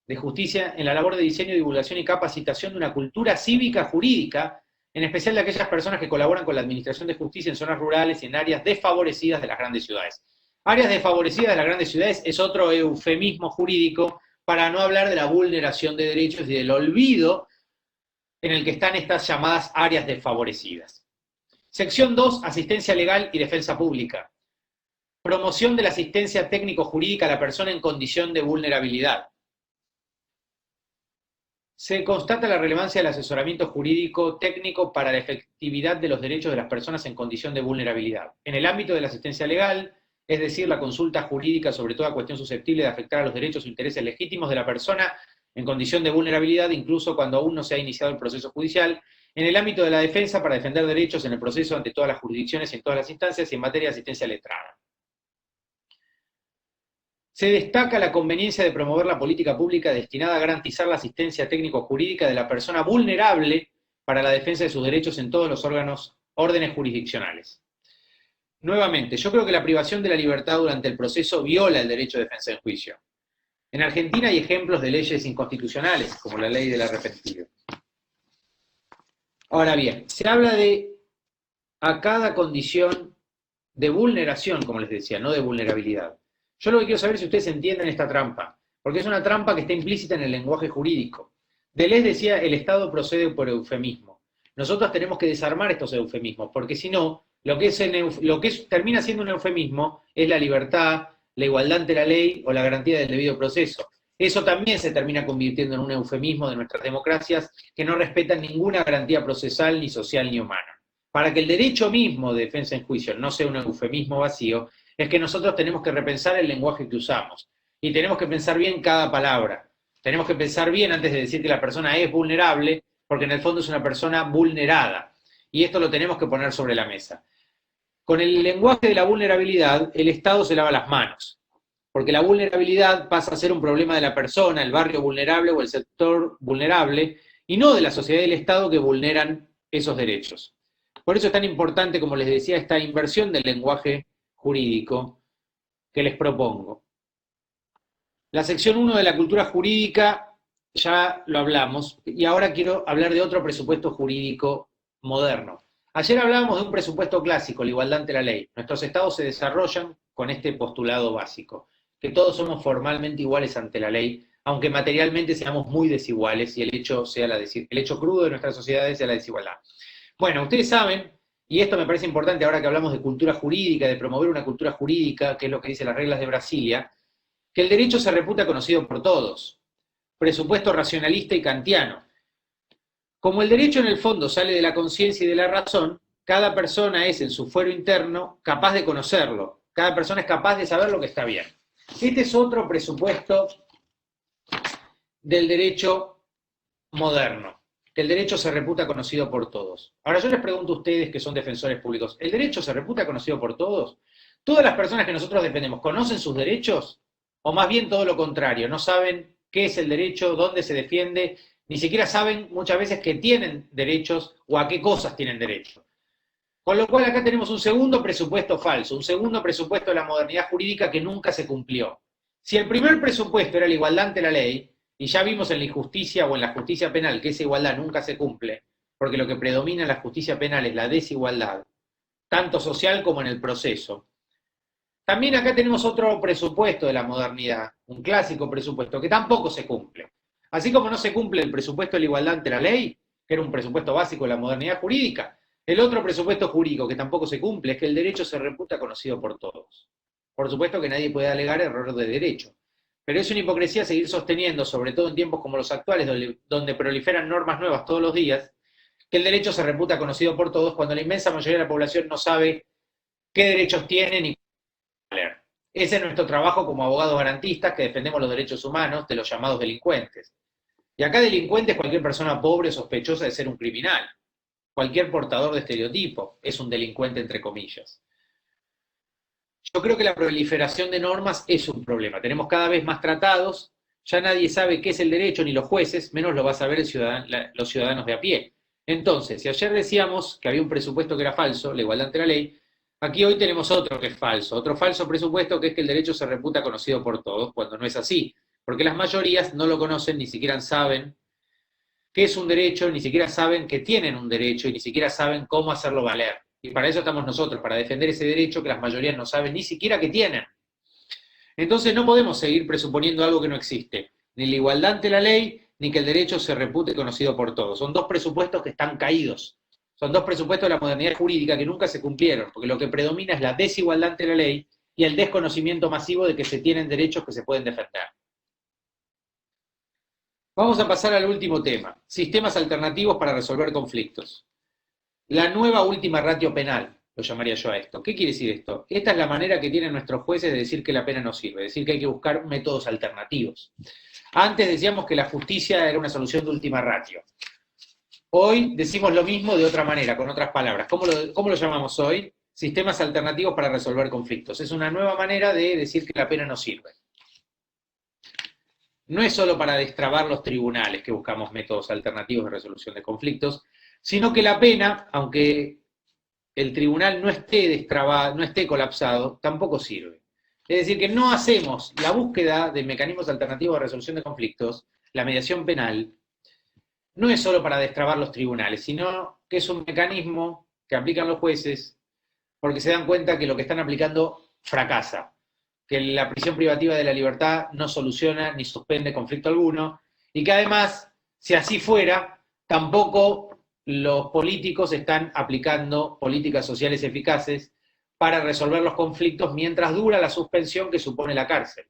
Speaker 1: de justicia en la labor de diseño, divulgación y capacitación de una cultura cívica jurídica, en especial de aquellas personas que colaboran con la administración de justicia en zonas rurales y en áreas desfavorecidas de las grandes ciudades. Áreas desfavorecidas de las grandes ciudades es otro eufemismo jurídico para no hablar de la vulneración de derechos y del olvido en el que están estas llamadas áreas desfavorecidas. Sección 2, asistencia legal y defensa pública. Promoción de la asistencia técnico-jurídica a la persona en condición de vulnerabilidad. Se constata la relevancia del asesoramiento jurídico técnico para la efectividad de los derechos de las personas en condición de vulnerabilidad. En el ámbito de la asistencia legal, es decir, la consulta jurídica sobre toda cuestión susceptible de afectar a los derechos o intereses legítimos de la persona en condición de vulnerabilidad, incluso cuando aún no se ha iniciado el proceso judicial. En el ámbito de la defensa, para defender derechos en el proceso ante todas las jurisdicciones y en todas las instancias, y en materia de asistencia letrada. Se destaca la conveniencia de promover la política pública destinada a garantizar la asistencia técnico-jurídica de la persona vulnerable para la defensa de sus derechos en todos los órdenes jurisdiccionales. Nuevamente, yo creo que la privación de la libertad durante el proceso viola el derecho de defensa en juicio. En Argentina hay ejemplos de leyes inconstitucionales, como la ley del arrepentido. Ahora bien, se habla de a cada condición de vulneración, como les decía, no de vulnerabilidad. Yo lo que quiero saber es si ustedes entienden esta trampa, porque es una trampa que está implícita en el lenguaje jurídico. Deleuze decía, el Estado procede por eufemismo. Nosotros tenemos que desarmar estos eufemismos, porque si no, lo que termina siendo un eufemismo es la libertad, la igualdad ante la ley o la garantía del debido proceso. Eso también se termina convirtiendo en un eufemismo de nuestras democracias que no respetan ninguna garantía procesal, ni social, ni humana. Para que el derecho mismo de defensa en juicio no sea un eufemismo vacío, es que nosotros tenemos que repensar el lenguaje que usamos. Y tenemos que pensar bien cada palabra. Tenemos que pensar bien antes de decir que la persona es vulnerable, porque en el fondo es una persona vulnerada. Y esto lo tenemos que poner sobre la mesa. Con el lenguaje de la vulnerabilidad, el Estado se lava las manos, porque la vulnerabilidad pasa a ser un problema de la persona, el barrio vulnerable o el sector vulnerable, y no de la sociedad y el Estado que vulneran esos derechos. Por eso es tan importante, como les decía, esta inversión del lenguaje jurídico que les propongo. La sección 1 de la cultura jurídica ya lo hablamos, y ahora quiero hablar de otro presupuesto jurídico moderno. Ayer hablábamos de un presupuesto clásico, la igualdad ante la ley. Nuestros estados se desarrollan con este postulado básico, que todos somos formalmente iguales ante la ley, aunque materialmente seamos muy desiguales y el hecho crudo de nuestras sociedades sea la desigualdad. Bueno, ustedes saben, y esto me parece importante ahora que hablamos de cultura jurídica, de promover una cultura jurídica, que es lo que dicen las reglas de Brasilia, que el derecho se reputa conocido por todos. Presupuesto racionalista y kantiano. Como el derecho en el fondo sale de la conciencia y de la razón, cada persona es en su fuero interno capaz de conocerlo, cada persona es capaz de saber lo que está bien. Este es otro presupuesto del derecho moderno, que el derecho se reputa conocido por todos. Ahora yo les pregunto a ustedes que son defensores públicos, ¿el derecho se reputa conocido por todos? ¿Todas las personas que nosotros defendemos conocen sus derechos? ¿O más bien todo lo contrario, no saben qué es el derecho, dónde se defiende, ni siquiera saben muchas veces que tienen derechos o a qué cosas tienen derecho? Con lo cual acá tenemos un segundo presupuesto falso, un segundo presupuesto de la modernidad jurídica que nunca se cumplió. Si el primer presupuesto era la igualdad ante la ley, y ya vimos en la injusticia o en la justicia penal que esa igualdad nunca se cumple, porque lo que predomina en la justicia penal es la desigualdad, tanto social como en el proceso. También acá tenemos otro presupuesto de la modernidad, un clásico presupuesto que tampoco se cumple. Así como no se cumple el presupuesto de la igualdad ante la ley, que era un presupuesto básico de la modernidad jurídica, el otro presupuesto jurídico que tampoco se cumple es que el derecho se reputa conocido por todos. Por supuesto que nadie puede alegar error de derecho, pero es una hipocresía seguir sosteniendo, sobre todo en tiempos como los actuales, donde proliferan normas nuevas todos los días, que el derecho se reputa conocido por todos cuando la inmensa mayoría de la población no sabe qué derechos tienen y cómo leer. Ese es nuestro trabajo como abogados garantistas que defendemos los derechos humanos de los llamados delincuentes. Y acá delincuente es cualquier persona pobre o sospechosa de ser un criminal. Cualquier portador de estereotipo es un delincuente entre comillas. Yo creo que la proliferación de normas es un problema. Tenemos cada vez más tratados, ya nadie sabe qué es el derecho, ni los jueces, menos lo va a saber los ciudadanos de a pie. Entonces, si ayer decíamos que había un presupuesto que era falso, la igualdad ante la ley, aquí hoy tenemos otro que es falso, otro falso presupuesto que es que el derecho se reputa conocido por todos, cuando no es así, porque las mayorías no lo conocen, ni siquiera saben qué es un derecho, ni siquiera saben que tienen un derecho y ni siquiera saben cómo hacerlo valer. Y para eso estamos nosotros, para defender ese derecho que las mayorías no saben ni siquiera que tienen. Entonces no podemos seguir presuponiendo algo que no existe, ni la igualdad ante la ley, ni que el derecho se repute conocido por todos. Son dos presupuestos que están caídos. Son dos presupuestos de la modernidad jurídica que nunca se cumplieron, porque lo que predomina es la desigualdad ante la ley y el desconocimiento masivo de que se tienen derechos que se pueden defender. Vamos a pasar al último tema, sistemas alternativos para resolver conflictos. La nueva última ratio penal, lo llamaría yo a esto. ¿Qué quiere decir esto? Esta es la manera que tienen nuestros jueces de decir que la pena no sirve, decir que hay que buscar métodos alternativos. Antes decíamos que la justicia era una solución de última ratio. Hoy decimos lo mismo de otra manera, con otras palabras. ¿Cómo lo llamamos hoy? Sistemas alternativos para resolver conflictos. Es una nueva manera de decir que la pena no sirve. No es solo para destrabar los tribunales que buscamos métodos alternativos de resolución de conflictos, sino que la pena, aunque el tribunal no esté destrabado, no esté colapsado, tampoco sirve. Es decir, que no hacemos la búsqueda de mecanismos alternativos de resolución de conflictos, la mediación penal, no es solo para destrabar los tribunales, sino que es un mecanismo que aplican los jueces porque se dan cuenta que lo que están aplicando fracasa, que la prisión privativa de la libertad no soluciona ni suspende conflicto alguno, y que además, si así fuera, tampoco los políticos están aplicando políticas sociales eficaces para resolver los conflictos mientras dura la suspensión que supone la cárcel.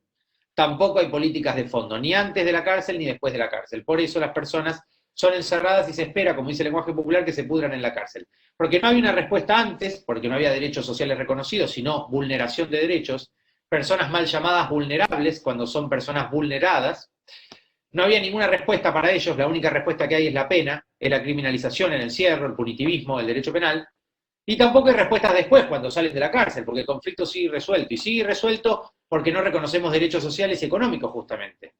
Speaker 1: Tampoco hay políticas de fondo, ni antes de la cárcel ni después de la cárcel. Por eso las personas son encerradas y se espera, como dice el lenguaje popular, que se pudran en la cárcel. Porque no había una respuesta antes, porque no había derechos sociales reconocidos, sino vulneración de derechos, personas mal llamadas vulnerables cuando son personas vulneradas. No había ninguna respuesta para ellos, la única respuesta que hay es la pena, es la criminalización, el encierro, el punitivismo, el derecho penal. Y tampoco hay respuestas después, cuando salen de la cárcel, porque el conflicto sigue resuelto. Y sigue resuelto porque no reconocemos derechos sociales y económicos, justamente.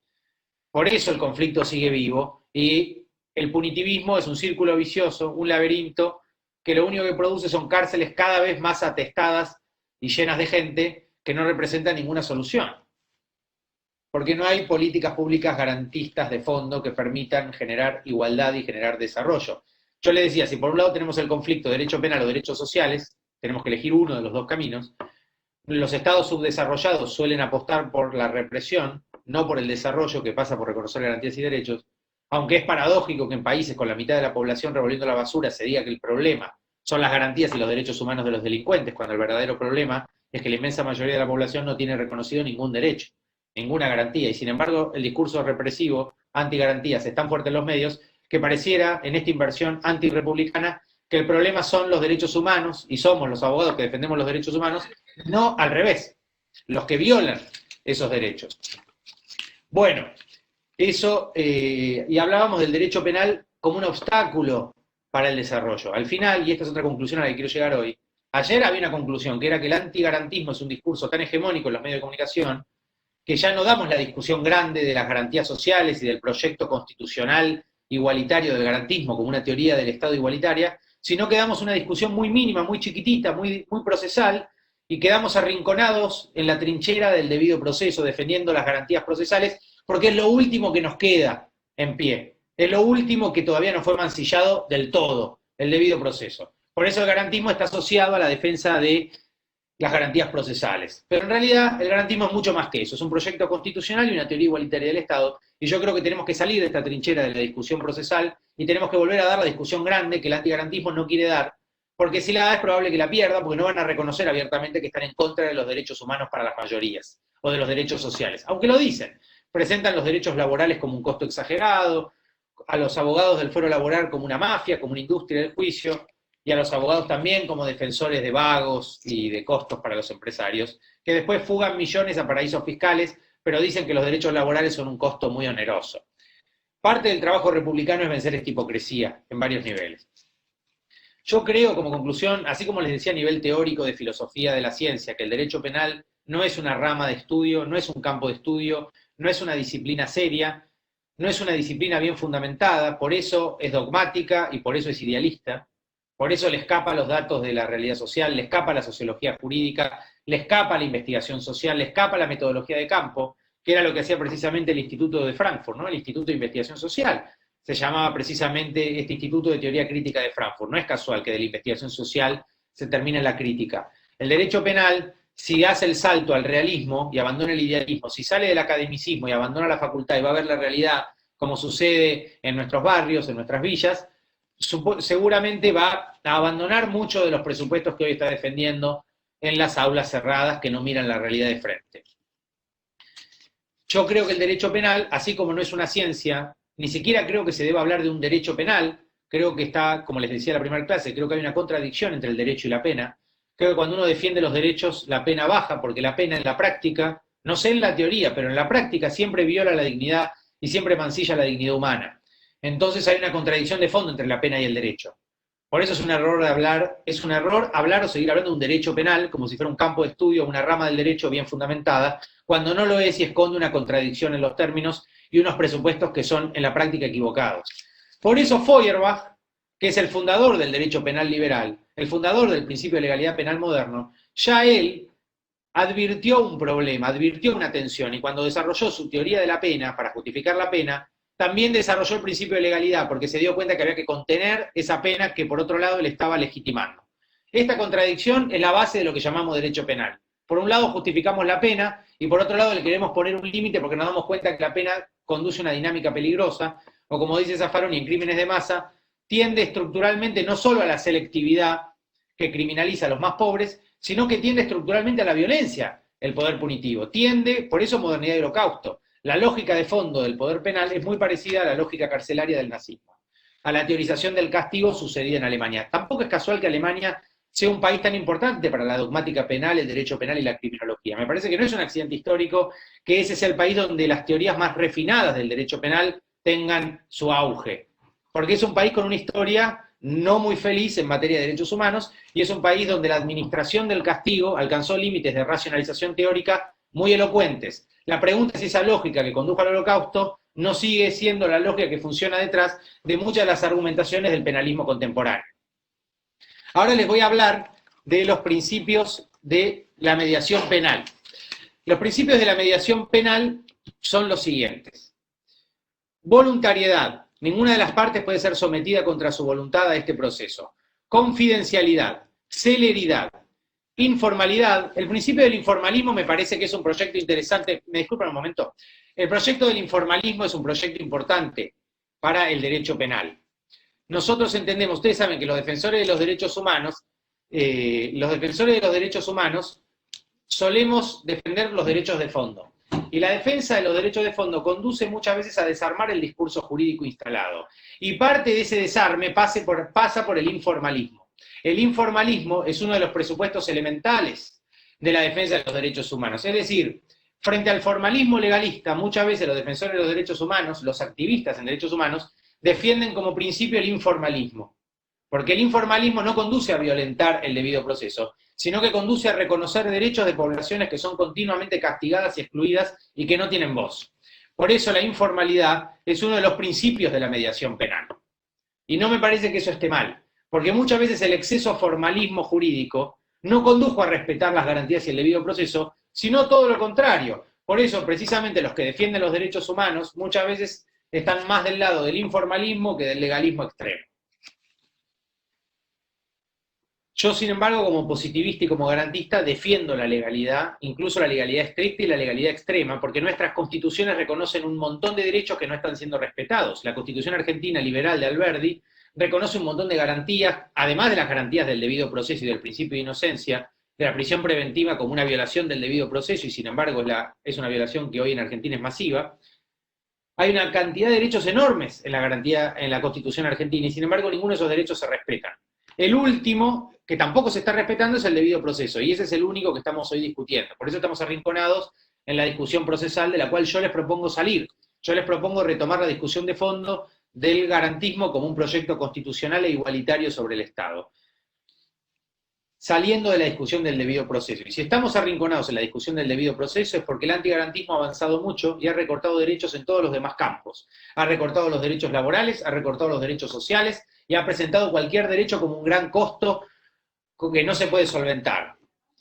Speaker 1: Por eso el conflicto sigue vivo y el punitivismo es un círculo vicioso, un laberinto, que lo único que produce son cárceles cada vez más atestadas y llenas de gente que no representan ninguna solución. Porque no hay políticas públicas garantistas de fondo que permitan generar igualdad y generar desarrollo. Yo le decía, si por un lado tenemos el conflicto de derecho penal o derechos sociales, tenemos que elegir uno de los dos caminos. Los estados subdesarrollados suelen apostar por la represión, no por el desarrollo que pasa por reconocer garantías y derechos, aunque es paradójico que en países con la mitad de la población revolviendo la basura se diga que el problema son las garantías y los derechos humanos de los delincuentes, cuando el verdadero problema es que la inmensa mayoría de la población no tiene reconocido ningún derecho, ninguna garantía, y sin embargo el discurso represivo, antigarantías, es tan fuerte en los medios que pareciera, en esta inversión antirrepublicana, que el problema son los derechos humanos, y somos los abogados que defendemos los derechos humanos, no al revés, los que violan esos derechos. Bueno, eso, y hablábamos del derecho penal como un obstáculo para el desarrollo. Al final, y esta es otra conclusión a la que quiero llegar hoy, ayer había una conclusión, que era que el antigarantismo es un discurso tan hegemónico en los medios de comunicación, que ya no damos la discusión grande de las garantías sociales y del proyecto constitucional igualitario del garantismo como una teoría del Estado igualitaria, sino que damos una discusión muy mínima, muy chiquitita, muy procesal, y quedamos arrinconados en la trinchera del debido proceso, defendiendo las garantías procesales, porque es lo último que nos queda en pie, es lo último que todavía no fue mancillado del todo, el debido proceso. Por eso el garantismo está asociado a la defensa de las garantías procesales. Pero en realidad el garantismo es mucho más que eso, es un proyecto constitucional y una teoría igualitaria del Estado, y yo creo que tenemos que salir de esta trinchera de la discusión procesal y tenemos que volver a dar la discusión grande que el antigarantismo no quiere dar, porque si la da es probable que la pierda, porque no van a reconocer abiertamente que están en contra de los derechos humanos para las mayorías, o de los derechos sociales, aunque lo dicen. Presentan los derechos laborales como un costo exagerado, a los abogados del fuero laboral como una mafia, como una industria del juicio, y a los abogados también como defensores de vagos y de costos para los empresarios, que después fugan millones a paraísos fiscales, pero dicen que los derechos laborales son un costo muy oneroso. Parte del trabajo republicano es vencer esta hipocresía en varios niveles. Yo creo, como conclusión, así como les decía a nivel teórico de filosofía de la ciencia, que el derecho penal no es una rama de estudio, no es un campo de estudio, no es una disciplina seria, no es una disciplina bien fundamentada, por eso es dogmática y por eso es idealista, por eso le escapa a los datos de la realidad social, le escapa a la sociología jurídica, le escapa a la investigación social, le escapa a la metodología de campo, que era lo que hacía precisamente el Instituto de Frankfurt, ¿no? El Instituto de Investigación Social. Se llamaba precisamente este Instituto de Teoría Crítica de Frankfurt. No es casual que de la investigación social se termine en la crítica. El derecho penal, si hace el salto al realismo y abandona el idealismo, si sale del academicismo y abandona la facultad y va a ver la realidad como sucede en nuestros barrios, en nuestras villas, seguramente va a abandonar muchos de los presupuestos que hoy está defendiendo en las aulas cerradas que no miran la realidad de frente. Yo creo que el derecho penal, así como no es una ciencia, ni siquiera creo que se deba hablar de un derecho penal, creo que está, como les decía en la primera clase, creo que hay una contradicción entre el derecho y la pena. Creo que cuando uno defiende los derechos, la pena baja, porque la pena en la práctica, no sé en la teoría, pero en la práctica siempre viola la dignidad y siempre mancilla la dignidad humana. Entonces hay una contradicción de fondo entre la pena y el derecho. Por eso es un error hablar o seguir hablando de un derecho penal como si fuera un campo de estudio, una rama del derecho bien fundamentada, cuando no lo es y esconde una contradicción en los términos y unos presupuestos que son en la práctica equivocados. Por eso Feuerbach, que es el fundador del derecho penal liberal, el fundador del principio de legalidad penal moderno, ya él advirtió un problema, advirtió una tensión, y cuando desarrolló su teoría de la pena, para justificar la pena, también desarrolló el principio de legalidad, porque se dio cuenta que había que contener esa pena que por otro lado le estaba legitimando. Esta contradicción es la base de lo que llamamos derecho penal. Por un lado justificamos la pena, y por otro lado le queremos poner un límite porque nos damos cuenta que la pena conduce a una dinámica peligrosa, o como dice Zaffaroni en Crímenes de Masa, tiende estructuralmente no solo a la selectividad que criminaliza a los más pobres, sino que tiende estructuralmente a la violencia, el poder punitivo. Tiende, por eso modernidad y holocausto. La lógica de fondo del poder penal es muy parecida a la lógica carcelaria del nazismo, a la teorización del castigo sucedida en Alemania. Tampoco es casual que Alemania sea un país tan importante para la dogmática penal, el derecho penal y la criminología. Me parece que no es un accidente histórico que ese sea el país donde las teorías más refinadas del derecho penal tengan su auge, porque es un país con una historia no muy feliz en materia de derechos humanos, y es un país donde la administración del castigo alcanzó límites de racionalización teórica muy elocuentes. La pregunta es si esa lógica que condujo al holocausto no sigue siendo la lógica que funciona detrás de muchas de las argumentaciones del penalismo contemporáneo. Ahora les voy a hablar de los principios de la mediación penal. Los principios de la mediación penal son los siguientes. Voluntariedad. Ninguna de las partes puede ser sometida contra su voluntad a este proceso. Confidencialidad, celeridad, informalidad. El principio del informalismo me parece que es un proyecto interesante. Me disculpan un momento. El proyecto del informalismo es un proyecto importante para el derecho penal. Nosotros entendemos, ustedes saben que los defensores de los derechos humanos, solemos defender los derechos de fondo. Y la defensa de los derechos de fondo conduce muchas veces a desarmar el discurso jurídico instalado. Y parte de ese desarme pasa por el informalismo. El informalismo es uno de los presupuestos elementales de la defensa de los derechos humanos. Es decir, frente al formalismo legalista, muchas veces los defensores de los derechos humanos, los activistas en derechos humanos, defienden como principio el informalismo. Porque el informalismo no conduce a violentar el debido proceso, sino que conduce a reconocer derechos de poblaciones que son continuamente castigadas y excluidas y que no tienen voz. Por eso la informalidad es uno de los principios de la mediación penal. Y no me parece que eso esté mal, porque muchas veces el exceso formalismo jurídico no condujo a respetar las garantías y el debido proceso, sino todo lo contrario. Por eso, precisamente, los que defienden los derechos humanos muchas veces están más del lado del informalismo que del legalismo extremo. Yo, sin embargo, como positivista y como garantista, defiendo la legalidad, incluso la legalidad estricta y la legalidad extrema, porque nuestras constituciones reconocen un montón de derechos que no están siendo respetados. La Constitución Argentina Liberal de Alberdi reconoce un montón de garantías, además de las garantías del debido proceso y del principio de inocencia, de la prisión preventiva como una violación del debido proceso, y sin embargo es una violación que hoy en Argentina es masiva. Hay una cantidad de derechos enormes en la Constitución Argentina, y sin embargo ninguno de esos derechos se respetan. El último, que tampoco se está respetando, es el debido proceso, y ese es el único que estamos hoy discutiendo. Por eso estamos arrinconados en la discusión procesal de la cual yo les propongo salir. Yo les propongo retomar la discusión de fondo del garantismo como un proyecto constitucional e igualitario sobre el Estado, saliendo de la discusión del debido proceso. Y si estamos arrinconados en la discusión del debido proceso es porque el antigarantismo ha avanzado mucho y ha recortado derechos en todos los demás campos. Ha recortado los derechos laborales, ha recortado los derechos sociales y ha presentado cualquier derecho como un gran costo que no se puede solventar.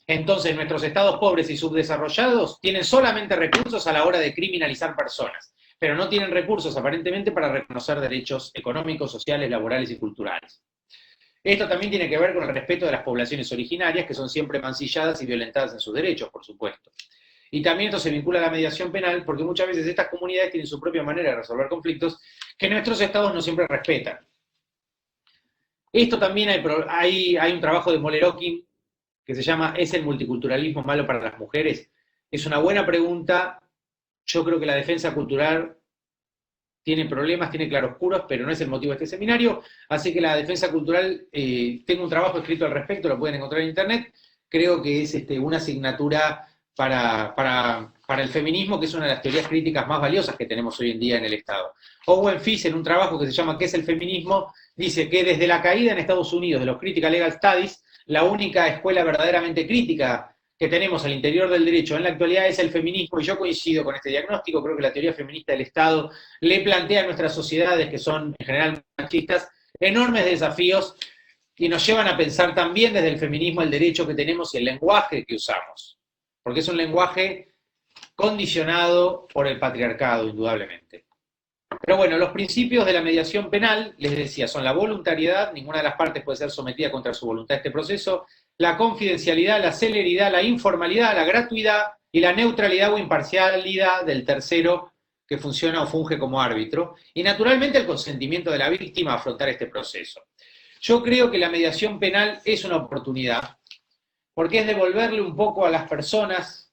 Speaker 1: Entonces nuestros estados pobres y subdesarrollados tienen solamente recursos a la hora de criminalizar personas, pero no tienen recursos aparentemente para reconocer derechos económicos, sociales, laborales y culturales. Esto también tiene que ver con el respeto de las poblaciones originarias, que son siempre mancilladas y violentadas en sus derechos, por supuesto. Y también esto se vincula a la mediación penal, porque muchas veces estas comunidades tienen su propia manera de resolver conflictos que nuestros estados no siempre respetan. Esto también hay un trabajo de Molerokin que se llama ¿Es el multiculturalismo malo para las mujeres? Es una buena pregunta. Yo creo que la defensa cultural tiene problemas, tiene claroscuros, pero no es el motivo de este seminario, así que la defensa cultural, tengo un trabajo escrito al respecto, lo pueden encontrar en internet, creo que es una asignatura para el feminismo, que es una de las teorías críticas más valiosas que tenemos hoy en día en el Estado. Owen Fish, en un trabajo que se llama ¿Qué es el feminismo?, dice que desde la caída en Estados Unidos de los Critical Legal Studies, la única escuela verdaderamente crítica que tenemos al interior del derecho en la actualidad es el feminismo, y yo coincido con este diagnóstico. Creo que la teoría feminista del Estado le plantea a nuestras sociedades, que son en general machistas, enormes desafíos y nos llevan a pensar también desde el feminismo el derecho que tenemos y el lenguaje que usamos, porque es un lenguaje condicionado por el patriarcado, indudablemente. Pero bueno, los principios de la mediación penal, les decía, son la voluntariedad, ninguna de las partes puede ser sometida contra su voluntad a este proceso, la confidencialidad, la celeridad, la informalidad, la gratuidad y la neutralidad o imparcialidad del tercero que funciona o funge como árbitro, y naturalmente el consentimiento de la víctima a afrontar este proceso. Yo creo que la mediación penal es una oportunidad, porque es devolverle un poco a las personas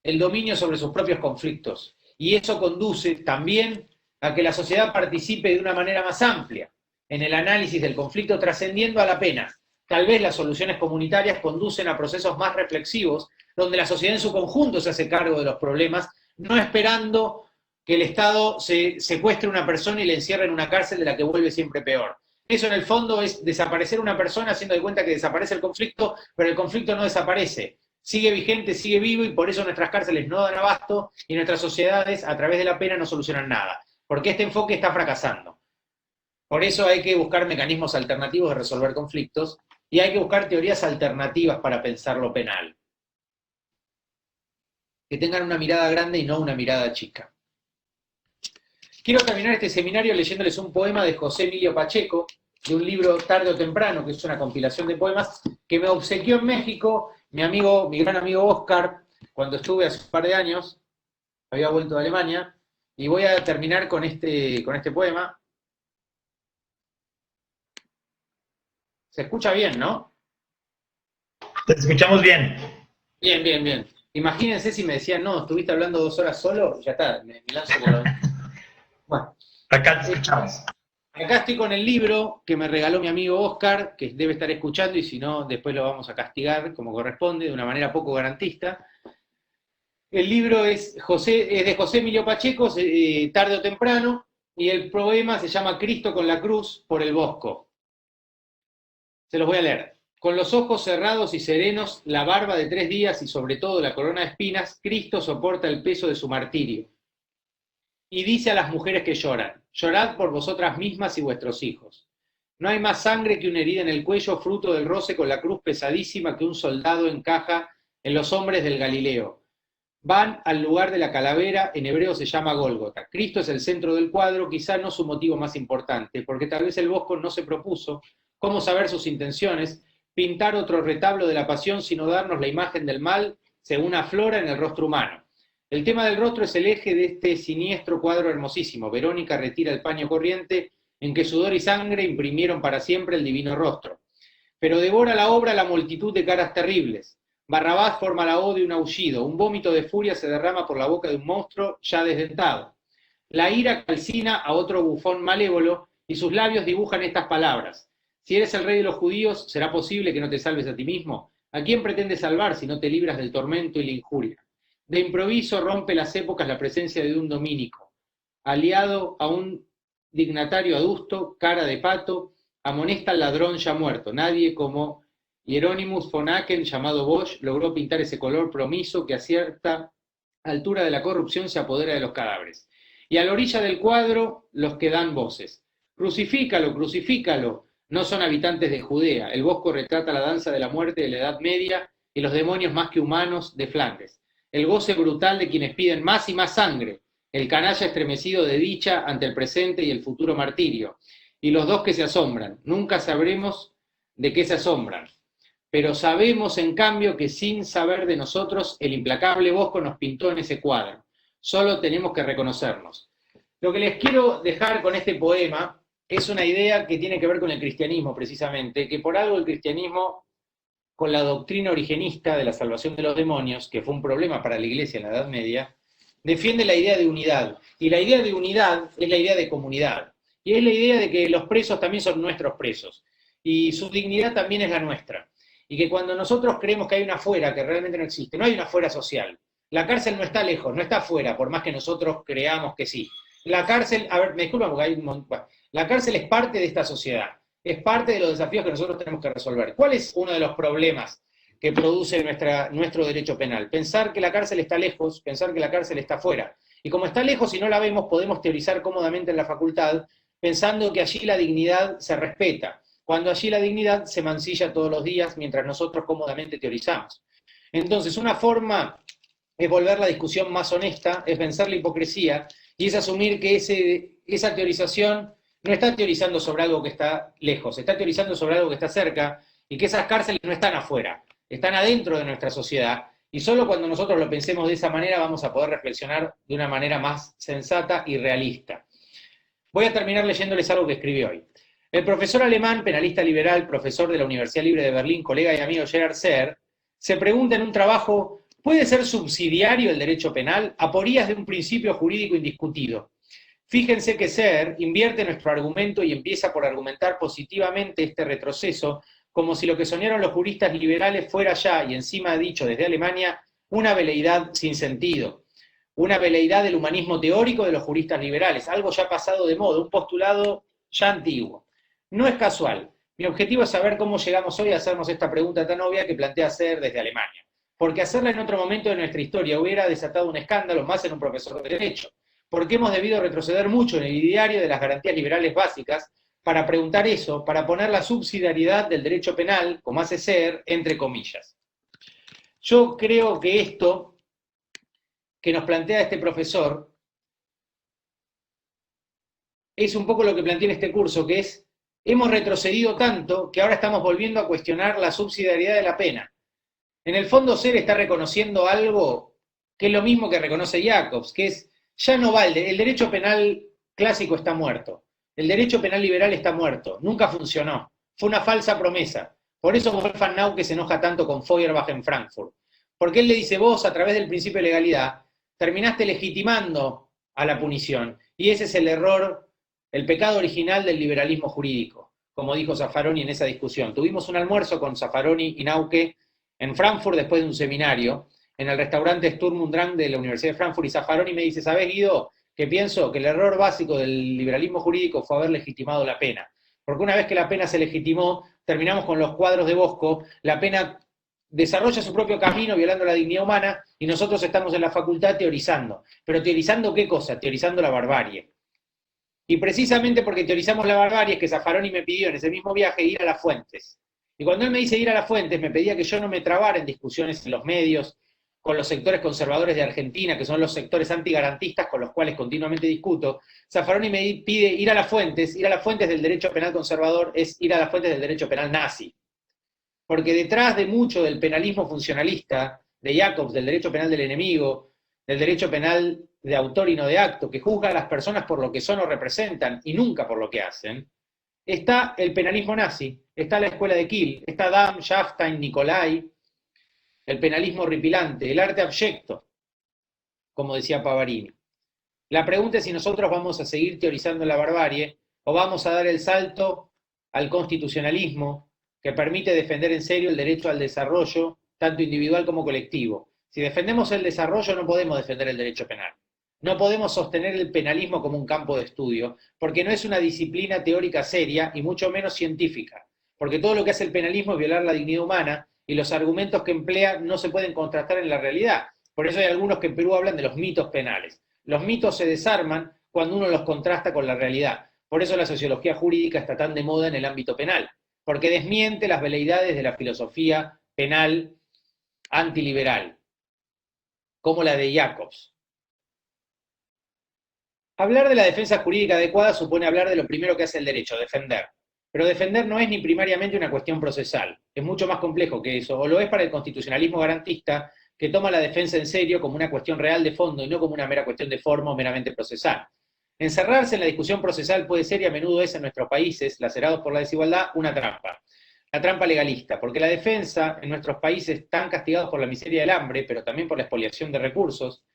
Speaker 1: el dominio sobre sus propios conflictos, y eso conduce también a que la sociedad participe de una manera más amplia en el análisis del conflicto, trascendiendo a la pena. Tal vez las soluciones comunitarias conducen a procesos más reflexivos, donde la sociedad en su conjunto se hace cargo de los problemas, no esperando que el Estado se secuestre a una persona y le encierre en una cárcel de la que vuelve siempre peor. Eso en el fondo es desaparecer una persona haciendo de cuenta que desaparece el conflicto, pero el conflicto no desaparece. Sigue vigente, sigue vivo, y por eso nuestras cárceles no dan abasto y nuestras sociedades a través de la pena no solucionan nada, porque este enfoque está fracasando. Por eso hay que buscar mecanismos alternativos de resolver conflictos y hay que buscar teorías alternativas para pensar lo penal, que tengan una mirada grande y no una mirada chica. Quiero terminar este seminario leyéndoles un poema de José Emilio Pacheco, de un libro Tarde o Temprano, que es una compilación de poemas que me obsequió en México mi gran amigo Oscar, cuando estuve hace un par de años, había vuelto de Alemania, y voy a terminar con este poema. Se escucha bien, ¿no?
Speaker 2: Te escuchamos bien.
Speaker 1: Bien, bien, bien. Imagínense si me decían, no, estuviste hablando 2 horas solo, ya está, me lanzo por lo... Bueno.
Speaker 2: Acá te escuchamos.
Speaker 1: Acá estoy con el libro que me regaló mi amigo Oscar, que debe estar escuchando, y si no, después lo vamos a castigar como corresponde, de una manera poco garantista. El libro es de José Emilio Pacheco, Tarde o Temprano, y el poema se llama Cristo con la cruz por el Bosco. Se los voy a leer. Con los ojos cerrados y serenos, la barba de 3 días y sobre todo la corona de espinas, Cristo soporta el peso de su martirio. Y dice a las mujeres que lloran, llorad por vosotras mismas y vuestros hijos. No hay más sangre que una herida en el cuello, fruto del roce con la cruz pesadísima que un soldado encaja en los hombres del Galileo. Van al lugar de la calavera, en hebreo se llama Gólgota. Cristo es el centro del cuadro, quizá no su motivo más importante, porque tal vez el Bosco no se propuso, cómo saber sus intenciones, pintar otro retablo de la pasión, sino darnos la imagen del mal según aflora en el rostro humano. El tema del rostro es el eje de este siniestro cuadro hermosísimo. Verónica retira el paño corriente en que sudor y sangre imprimieron para siempre el divino rostro. Pero devora la obra la multitud de caras terribles. Barrabás forma la O de un aullido, un vómito de furia se derrama por la boca de un monstruo ya desdentado. La ira calcina a otro bufón malévolo y sus labios dibujan estas palabras. Si eres el rey de los judíos, ¿será posible que no te salves a ti mismo? ¿A quién pretendes salvar si no te libras del tormento y la injuria? De improviso rompe las épocas la presencia de un dominico, aliado a un dignatario adusto, cara de pato, amonesta al ladrón ya muerto. Nadie como Hieronymus von Aken, llamado Bosch, logró pintar ese color promiso que a cierta altura de la corrupción se apodera de los cadáveres. Y a la orilla del cuadro, los que dan voces. Crucifícalo, crucifícalo. No son habitantes de Judea. El Bosco retrata la danza de la muerte de la Edad Media y los demonios más que humanos de Flandes. El goce brutal de quienes piden más y más sangre. El canalla estremecido de dicha ante el presente y el futuro martirio. Y los dos que se asombran. Nunca sabremos de qué se asombran. Pero sabemos, en cambio, que sin saber de nosotros, el implacable Bosco nos pintó en ese cuadro. Solo tenemos que reconocernos. Lo que les quiero dejar con este poema es una idea que tiene que ver con el cristianismo, precisamente, que por algo el cristianismo, con la doctrina origenista de la salvación de los demonios, que fue un problema para la Iglesia en la Edad Media, defiende la idea de unidad. Y la idea de unidad es la idea de comunidad. Y es la idea de que los presos también son nuestros presos. Y su dignidad también es la nuestra. Y que cuando nosotros creemos que hay una afuera que realmente no existe, no hay una afuera social. La cárcel no está lejos, no está afuera, por más que nosotros creamos que sí. La cárcel, a ver, me disculpan porque hay un montón. Bueno, la cárcel es parte de esta sociedad, es parte de los desafíos que nosotros tenemos que resolver. ¿Cuál es uno de los problemas que produce nuestro derecho penal? Pensar que la cárcel está lejos, pensar que la cárcel está afuera. Y como está lejos y no la vemos, podemos teorizar cómodamente en la facultad, pensando que allí la dignidad se respeta, cuando allí la dignidad se mancilla todos los días mientras nosotros cómodamente teorizamos. Entonces, una forma es volver la discusión más honesta, es vencer la hipocresía, y es asumir que esa teorización no está teorizando sobre algo que está lejos, está teorizando sobre algo que está cerca, y que esas cárceles no están afuera, están adentro de nuestra sociedad, y solo cuando nosotros lo pensemos de esa manera vamos a poder reflexionar de una manera más sensata y realista. Voy a terminar leyéndoles algo que escribí hoy. El profesor alemán, penalista liberal, profesor de la Universidad Libre de Berlín, colega y amigo Gerhard Seher, se pregunta en un trabajo: ¿puede ser subsidiario el derecho penal? Aporías de un principio jurídico indiscutido. Fíjense que Seher invierte nuestro argumento y empieza por argumentar positivamente este retroceso, como si lo que soñaron los juristas liberales fuera ya, y encima dicho desde Alemania, una veleidad sin sentido. Una veleidad del humanismo teórico de los juristas liberales, algo ya pasado de moda, un postulado ya antiguo. No es casual. Mi objetivo es saber cómo llegamos hoy a hacernos esta pregunta tan obvia que plantea Seher desde Alemania. Porque hacerla en otro momento de nuestra historia hubiera desatado un escándalo, más en un profesor de Derecho. Porque hemos debido retroceder mucho en el ideario de las garantías liberales básicas para preguntar eso, para poner la subsidiariedad del derecho penal, como hace Seher, entre comillas. Yo creo que esto que nos plantea este profesor es un poco lo que planteé en este curso, que es: hemos retrocedido tanto que ahora estamos volviendo a cuestionar la subsidiariedad de la pena. En el fondo, Seher está reconociendo algo que es lo mismo que reconoce Jacobs, que es: ya no vale, el derecho penal clásico está muerto, el derecho penal liberal está muerto, nunca funcionó, fue una falsa promesa. Por eso Wolfgang Nauke se enoja tanto con Feuerbach en Frankfurt, porque él le dice: vos, a través del principio de legalidad, terminaste legitimando a la punición, y ese es el error, el pecado original del liberalismo jurídico, como dijo Zaffaroni en esa discusión. Tuvimos un almuerzo con Zaffaroni y Nauke en Frankfurt después de un seminario, en el restaurante Sturm und Drang de la Universidad de Frankfurt, y Zaffaroni me dice: ¿sabés, Guido, que pienso que el error básico del liberalismo jurídico fue haber legitimado la pena? Porque una vez que la pena se legitimó, terminamos con los cuadros de Bosco, la pena desarrolla su propio camino violando la dignidad humana, y nosotros estamos en la facultad teorizando. ¿Pero teorizando qué cosa? Teorizando la barbarie. Y precisamente porque teorizamos la barbarie es que Zaffaroni me pidió en ese mismo viaje ir a las fuentes. Y cuando él me dice ir a las fuentes, me pedía que yo no me trabara en discusiones en los medios, con los sectores conservadores de Argentina, que son los sectores antigarantistas con los cuales continuamente discuto. Zaffaroni me pide ir a las fuentes del derecho penal conservador es ir a las fuentes del derecho penal nazi. Porque detrás de mucho del penalismo funcionalista, de Jacobs, del derecho penal del enemigo, del derecho penal de autor y no de acto, que juzga a las personas por lo que son o representan y nunca por lo que hacen, está el penalismo nazi, está la escuela de Kiel, está Damm, Schafstein, Nicolai, el penalismo horripilante, el arte abyecto, como decía Pavarini. La pregunta es si nosotros vamos a seguir teorizando la barbarie o vamos a dar el salto al constitucionalismo que permite defender en serio el derecho al desarrollo, tanto individual como colectivo. Si defendemos el desarrollo no podemos defender el derecho penal. No podemos sostener el penalismo como un campo de estudio, porque no es una disciplina teórica seria y mucho menos científica, porque todo lo que hace el penalismo es violar la dignidad humana y los argumentos que emplea no se pueden contrastar en la realidad. Por eso hay algunos que en Perú hablan de los mitos penales. Los mitos se desarman cuando uno los contrasta con la realidad. Por eso la sociología jurídica está tan de moda en el ámbito penal, porque desmiente las veleidades de la filosofía penal antiliberal, como la de Jacobs. Hablar de la defensa jurídica adecuada supone hablar de lo primero que hace el derecho, defender. Pero defender no es ni primariamente una cuestión procesal, es mucho más complejo que eso, o lo es para el constitucionalismo garantista, que toma la defensa en serio como una cuestión real de fondo y no como una mera cuestión de forma o meramente procesal. Encerrarse en la discusión procesal puede ser, y a menudo es en nuestros países, lacerados por la desigualdad, una trampa. La trampa legalista, porque la defensa en nuestros países tan castigados por la miseria del hambre, pero también por la expoliación de recursos,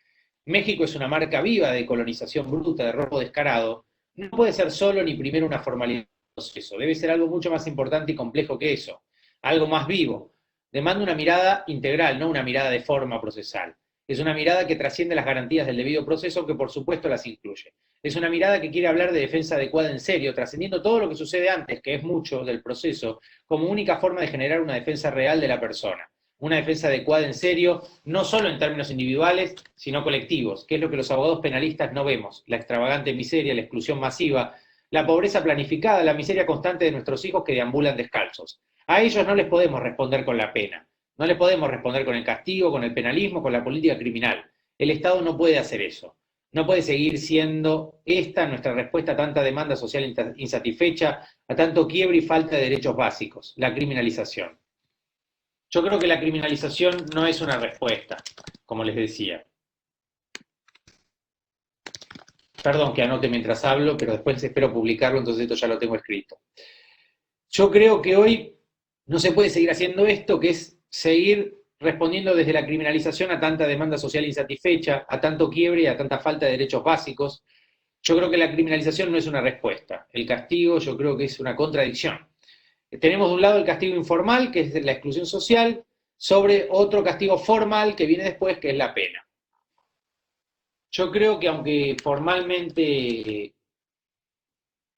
Speaker 1: México es una marca viva de colonización bruta, de robo descarado, no puede ser solo ni primero una formalidad de proceso, debe ser algo mucho más importante y complejo que eso, algo más vivo. Demanda una mirada integral, no una mirada de forma procesal. Es una mirada que trasciende las garantías del debido proceso, que por supuesto las incluye. Es una mirada que quiere hablar de defensa adecuada en serio, trascendiendo todo lo que sucede antes, que es mucho del proceso, como única forma de generar una defensa real de la persona. Una defensa adecuada en serio, no solo en términos individuales, sino colectivos, que es lo que los abogados penalistas no vemos, la extravagante miseria, la exclusión masiva, la pobreza planificada, la miseria constante de nuestros hijos que deambulan descalzos. A ellos no les podemos responder con la pena, no les podemos responder con el castigo, con el penalismo, con la política criminal. El Estado no puede hacer eso. No puede seguir siendo esta nuestra respuesta a tanta demanda social insatisfecha, a tanto quiebre y falta de derechos básicos, la criminalización. Yo creo que la criminalización no es una respuesta, como les decía. Perdón que anote mientras hablo, pero después espero publicarlo, entonces esto ya lo tengo escrito. Yo creo que hoy no se puede seguir haciendo esto, que es seguir respondiendo desde la criminalización a tanta demanda social insatisfecha, a tanto quiebre y a tanta falta de derechos básicos. Yo creo que la criminalización no es una respuesta. El castigo yo creo que es una contradicción. Tenemos de un lado el castigo informal, que es la exclusión social, sobre otro castigo formal que viene después, que es la pena. Yo creo que aunque formalmente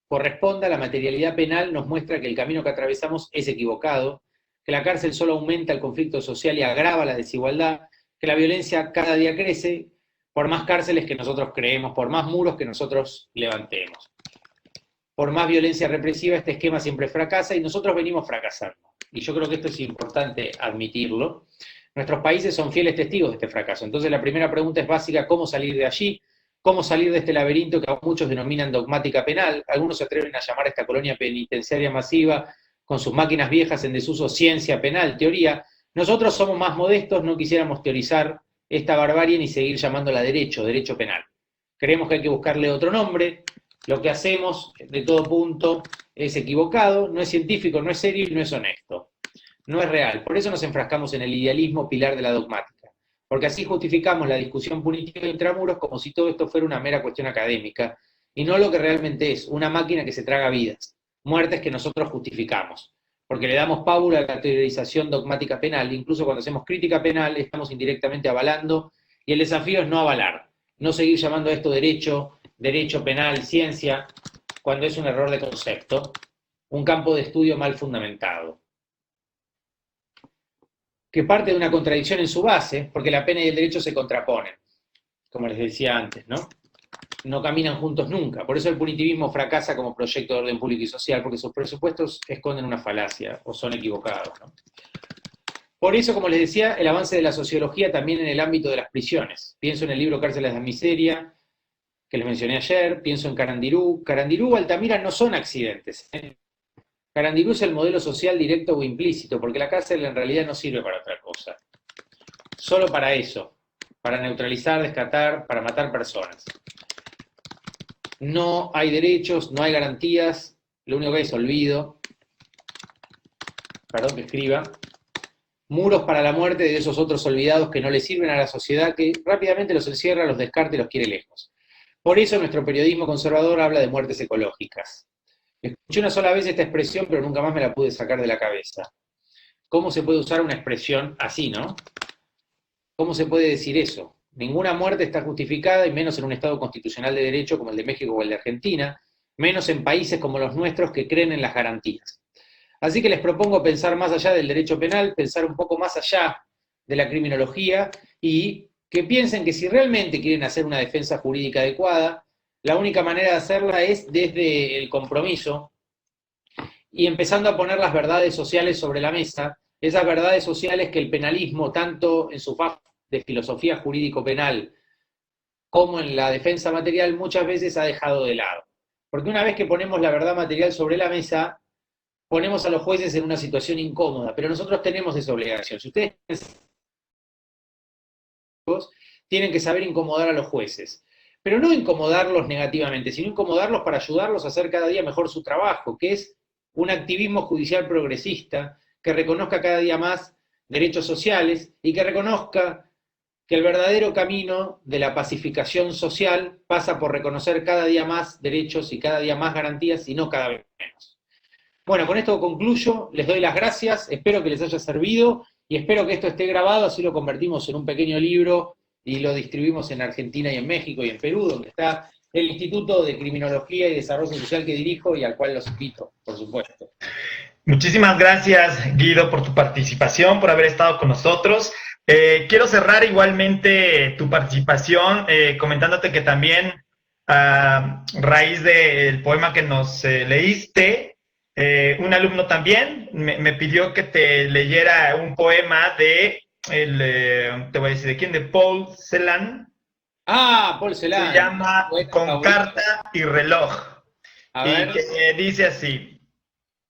Speaker 1: corresponda, la materialidad penal nos muestra que el camino que atravesamos es equivocado, que la cárcel solo aumenta el conflicto social y agrava la desigualdad, que la violencia cada día crece por más cárceles que nosotros creemos, por más muros que nosotros levantemos. Por más violencia represiva, este esquema siempre fracasa y nosotros venimos fracasando. Y yo creo que esto es importante admitirlo. Nuestros países son fieles testigos de este fracaso. Entonces la primera pregunta es básica: ¿cómo salir de allí? ¿Cómo salir de este laberinto que muchos denominan dogmática penal? Algunos se atreven a llamar a esta colonia penitenciaria masiva, con sus máquinas viejas en desuso, ciencia penal, teoría. Nosotros somos más modestos, no quisiéramos teorizar esta barbarie ni seguir llamándola derecho penal. Creemos que hay que buscarle otro nombre. Lo que hacemos, de todo punto, es equivocado, no es científico, no es serio y no es honesto. No es real. Por eso nos enfrascamos en el idealismo pilar de la dogmática. Porque así justificamos la discusión punitiva de intramuros como si todo esto fuera una mera cuestión académica, y no lo que realmente es, una máquina que se traga vidas, muertes que nosotros justificamos. Porque le damos pábulo a la teorización dogmática penal, incluso cuando hacemos crítica penal estamos indirectamente avalando, y el desafío es no avalar, no seguir llamando a esto derecho penal, ciencia, cuando es un error de concepto, un campo de estudio mal fundamentado, que parte de una contradicción en su base, porque la pena y el derecho se contraponen, como les decía antes, ¿no? No caminan juntos nunca. Por eso el punitivismo fracasa como proyecto de orden público y social, porque sus presupuestos esconden una falacia o son equivocados, ¿no? Por eso, como les decía, el avance de la sociología también en el ámbito de las prisiones. Pienso en el libro Cárceles de Miseria, que les mencioné ayer, pienso en Carandirú. Carandirú, Altamira no son accidentes. Carandirú es el modelo social directo o implícito, porque la cárcel en realidad no sirve para otra cosa. Solo para eso, para neutralizar, descartar, para matar personas. No hay derechos, no hay garantías, lo único que hay es olvido. Perdón que escriba. Muros para la muerte de esos otros olvidados que no le sirven a la sociedad, que rápidamente los encierra, los descarta y los quiere lejos. Por eso nuestro periodismo conservador habla de muertes ecológicas. Escuché una sola vez esta expresión, pero nunca más me la pude sacar de la cabeza. ¿Cómo se puede usar una expresión así, no? ¿Cómo se puede decir eso? Ninguna muerte está justificada, y menos en un Estado constitucional de derecho como el de México o el de Argentina, menos en países como los nuestros que creen en las garantías. Así que les propongo pensar más allá del derecho penal, pensar un poco más allá de la criminología y que piensen que si realmente quieren hacer una defensa jurídica adecuada, la única manera de hacerla es desde el compromiso y empezando a poner las verdades sociales sobre la mesa, esas verdades sociales que el penalismo, tanto en su fase de filosofía jurídico-penal como en la defensa material, muchas veces ha dejado de lado. Porque una vez que ponemos la verdad material sobre la mesa, ponemos a los jueces en una situación incómoda, pero nosotros tenemos esa obligación. Si ustedes tienen que saber incomodar a los jueces, pero no incomodarlos negativamente, sino incomodarlos para ayudarlos a hacer cada día mejor su trabajo, que es un activismo judicial progresista que reconozca cada día más derechos sociales y que reconozca que el verdadero camino de la pacificación social pasa por reconocer cada día más derechos y cada día más garantías y no cada vez menos. Bueno, con esto concluyo, les doy las gracias, espero que les haya servido y espero que esto esté grabado, así lo convertimos en un pequeño libro y lo distribuimos en Argentina y en México y en Perú, donde está el Instituto de Criminología y Desarrollo Social que dirijo y al cual los invito, por supuesto.
Speaker 2: Muchísimas gracias, Guido, por tu participación, por haber estado con nosotros. Quiero cerrar igualmente tu participación comentándote que también a raíz del poema que nos leíste, un alumno también me pidió que te leyera un poema de, te voy a decir de quién, de Paul Celan.
Speaker 1: Ah, Paul Celan.
Speaker 2: Se llama Con carta y reloj.
Speaker 1: A
Speaker 2: y
Speaker 1: ver.
Speaker 2: que dice así: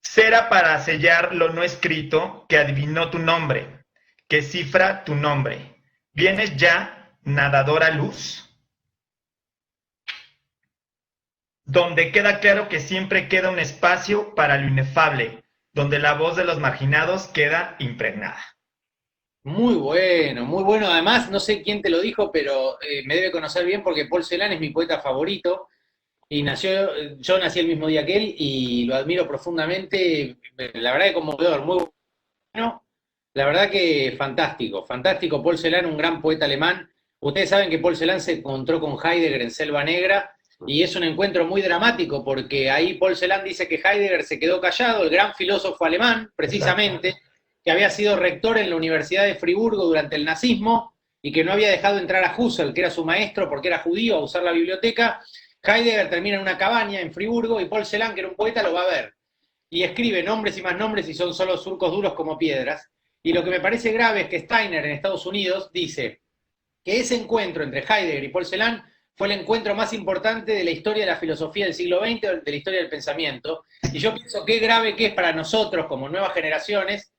Speaker 2: cera para sellar lo no escrito, que adivinó tu nombre, que cifra tu nombre. ¿Vienes ya, nadadora luz? Donde queda claro que siempre queda un espacio para lo inefable, donde la voz de los marginados queda impregnada.
Speaker 1: Muy bueno, muy bueno. Además, no sé quién te lo dijo, pero me debe conocer bien porque Paul Celan es mi poeta favorito y yo nací el mismo día que él y lo admiro profundamente. La verdad que conmovedor, muy bueno. La verdad que fantástico, fantástico. Paul Celan, un gran poeta alemán. Ustedes saben que Paul Celan se encontró con Heidegger en Selva Negra y es un encuentro muy dramático porque ahí Paul Celan dice que Heidegger se quedó callado, el gran filósofo alemán, precisamente. Exacto. Que había sido rector en la Universidad de Friburgo durante el nazismo y que no había dejado entrar a Husserl, que era su maestro porque era judío, a usar la biblioteca. Heidegger termina en una cabaña en Friburgo y Paul Celan, que era un poeta, lo va a ver. Y escribe nombres y más nombres y son solo surcos duros como piedras. Y lo que me parece grave es que Steiner en Estados Unidos dice que ese encuentro entre Heidegger y Paul Celan fue el encuentro más importante de la historia de la filosofía del siglo XX, de la historia del pensamiento. Y yo pienso qué grave que es para nosotros como nuevas generaciones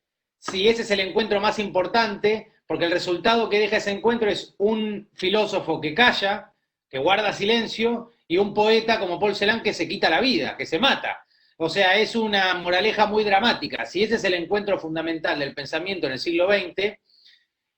Speaker 1: si ese es el encuentro más importante, porque el resultado que deja ese encuentro es un filósofo que calla, que guarda silencio, y un poeta como Paul Celan que se quita la vida, que se mata. O sea, es una moraleja muy dramática. Si ese es el encuentro fundamental del pensamiento en el siglo XX,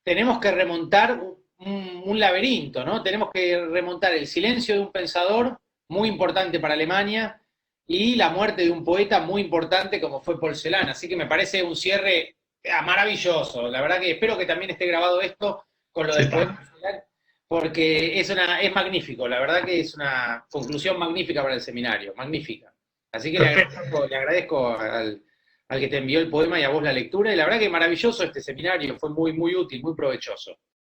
Speaker 1: tenemos que remontar un laberinto, ¿no? Tenemos que remontar el silencio de un pensador, muy importante para Alemania, y la muerte de un poeta muy importante como fue Paul Celan. Así que me parece un cierre maravilloso. La verdad que espero que también esté grabado esto con lo del poema, porque es magnífico. La verdad que es una conclusión magnífica para el seminario, magnífica. Así que le agradezco al que te envió el poema y a vos la lectura. Y la verdad que maravilloso este seminario, fue muy, muy útil, muy provechoso.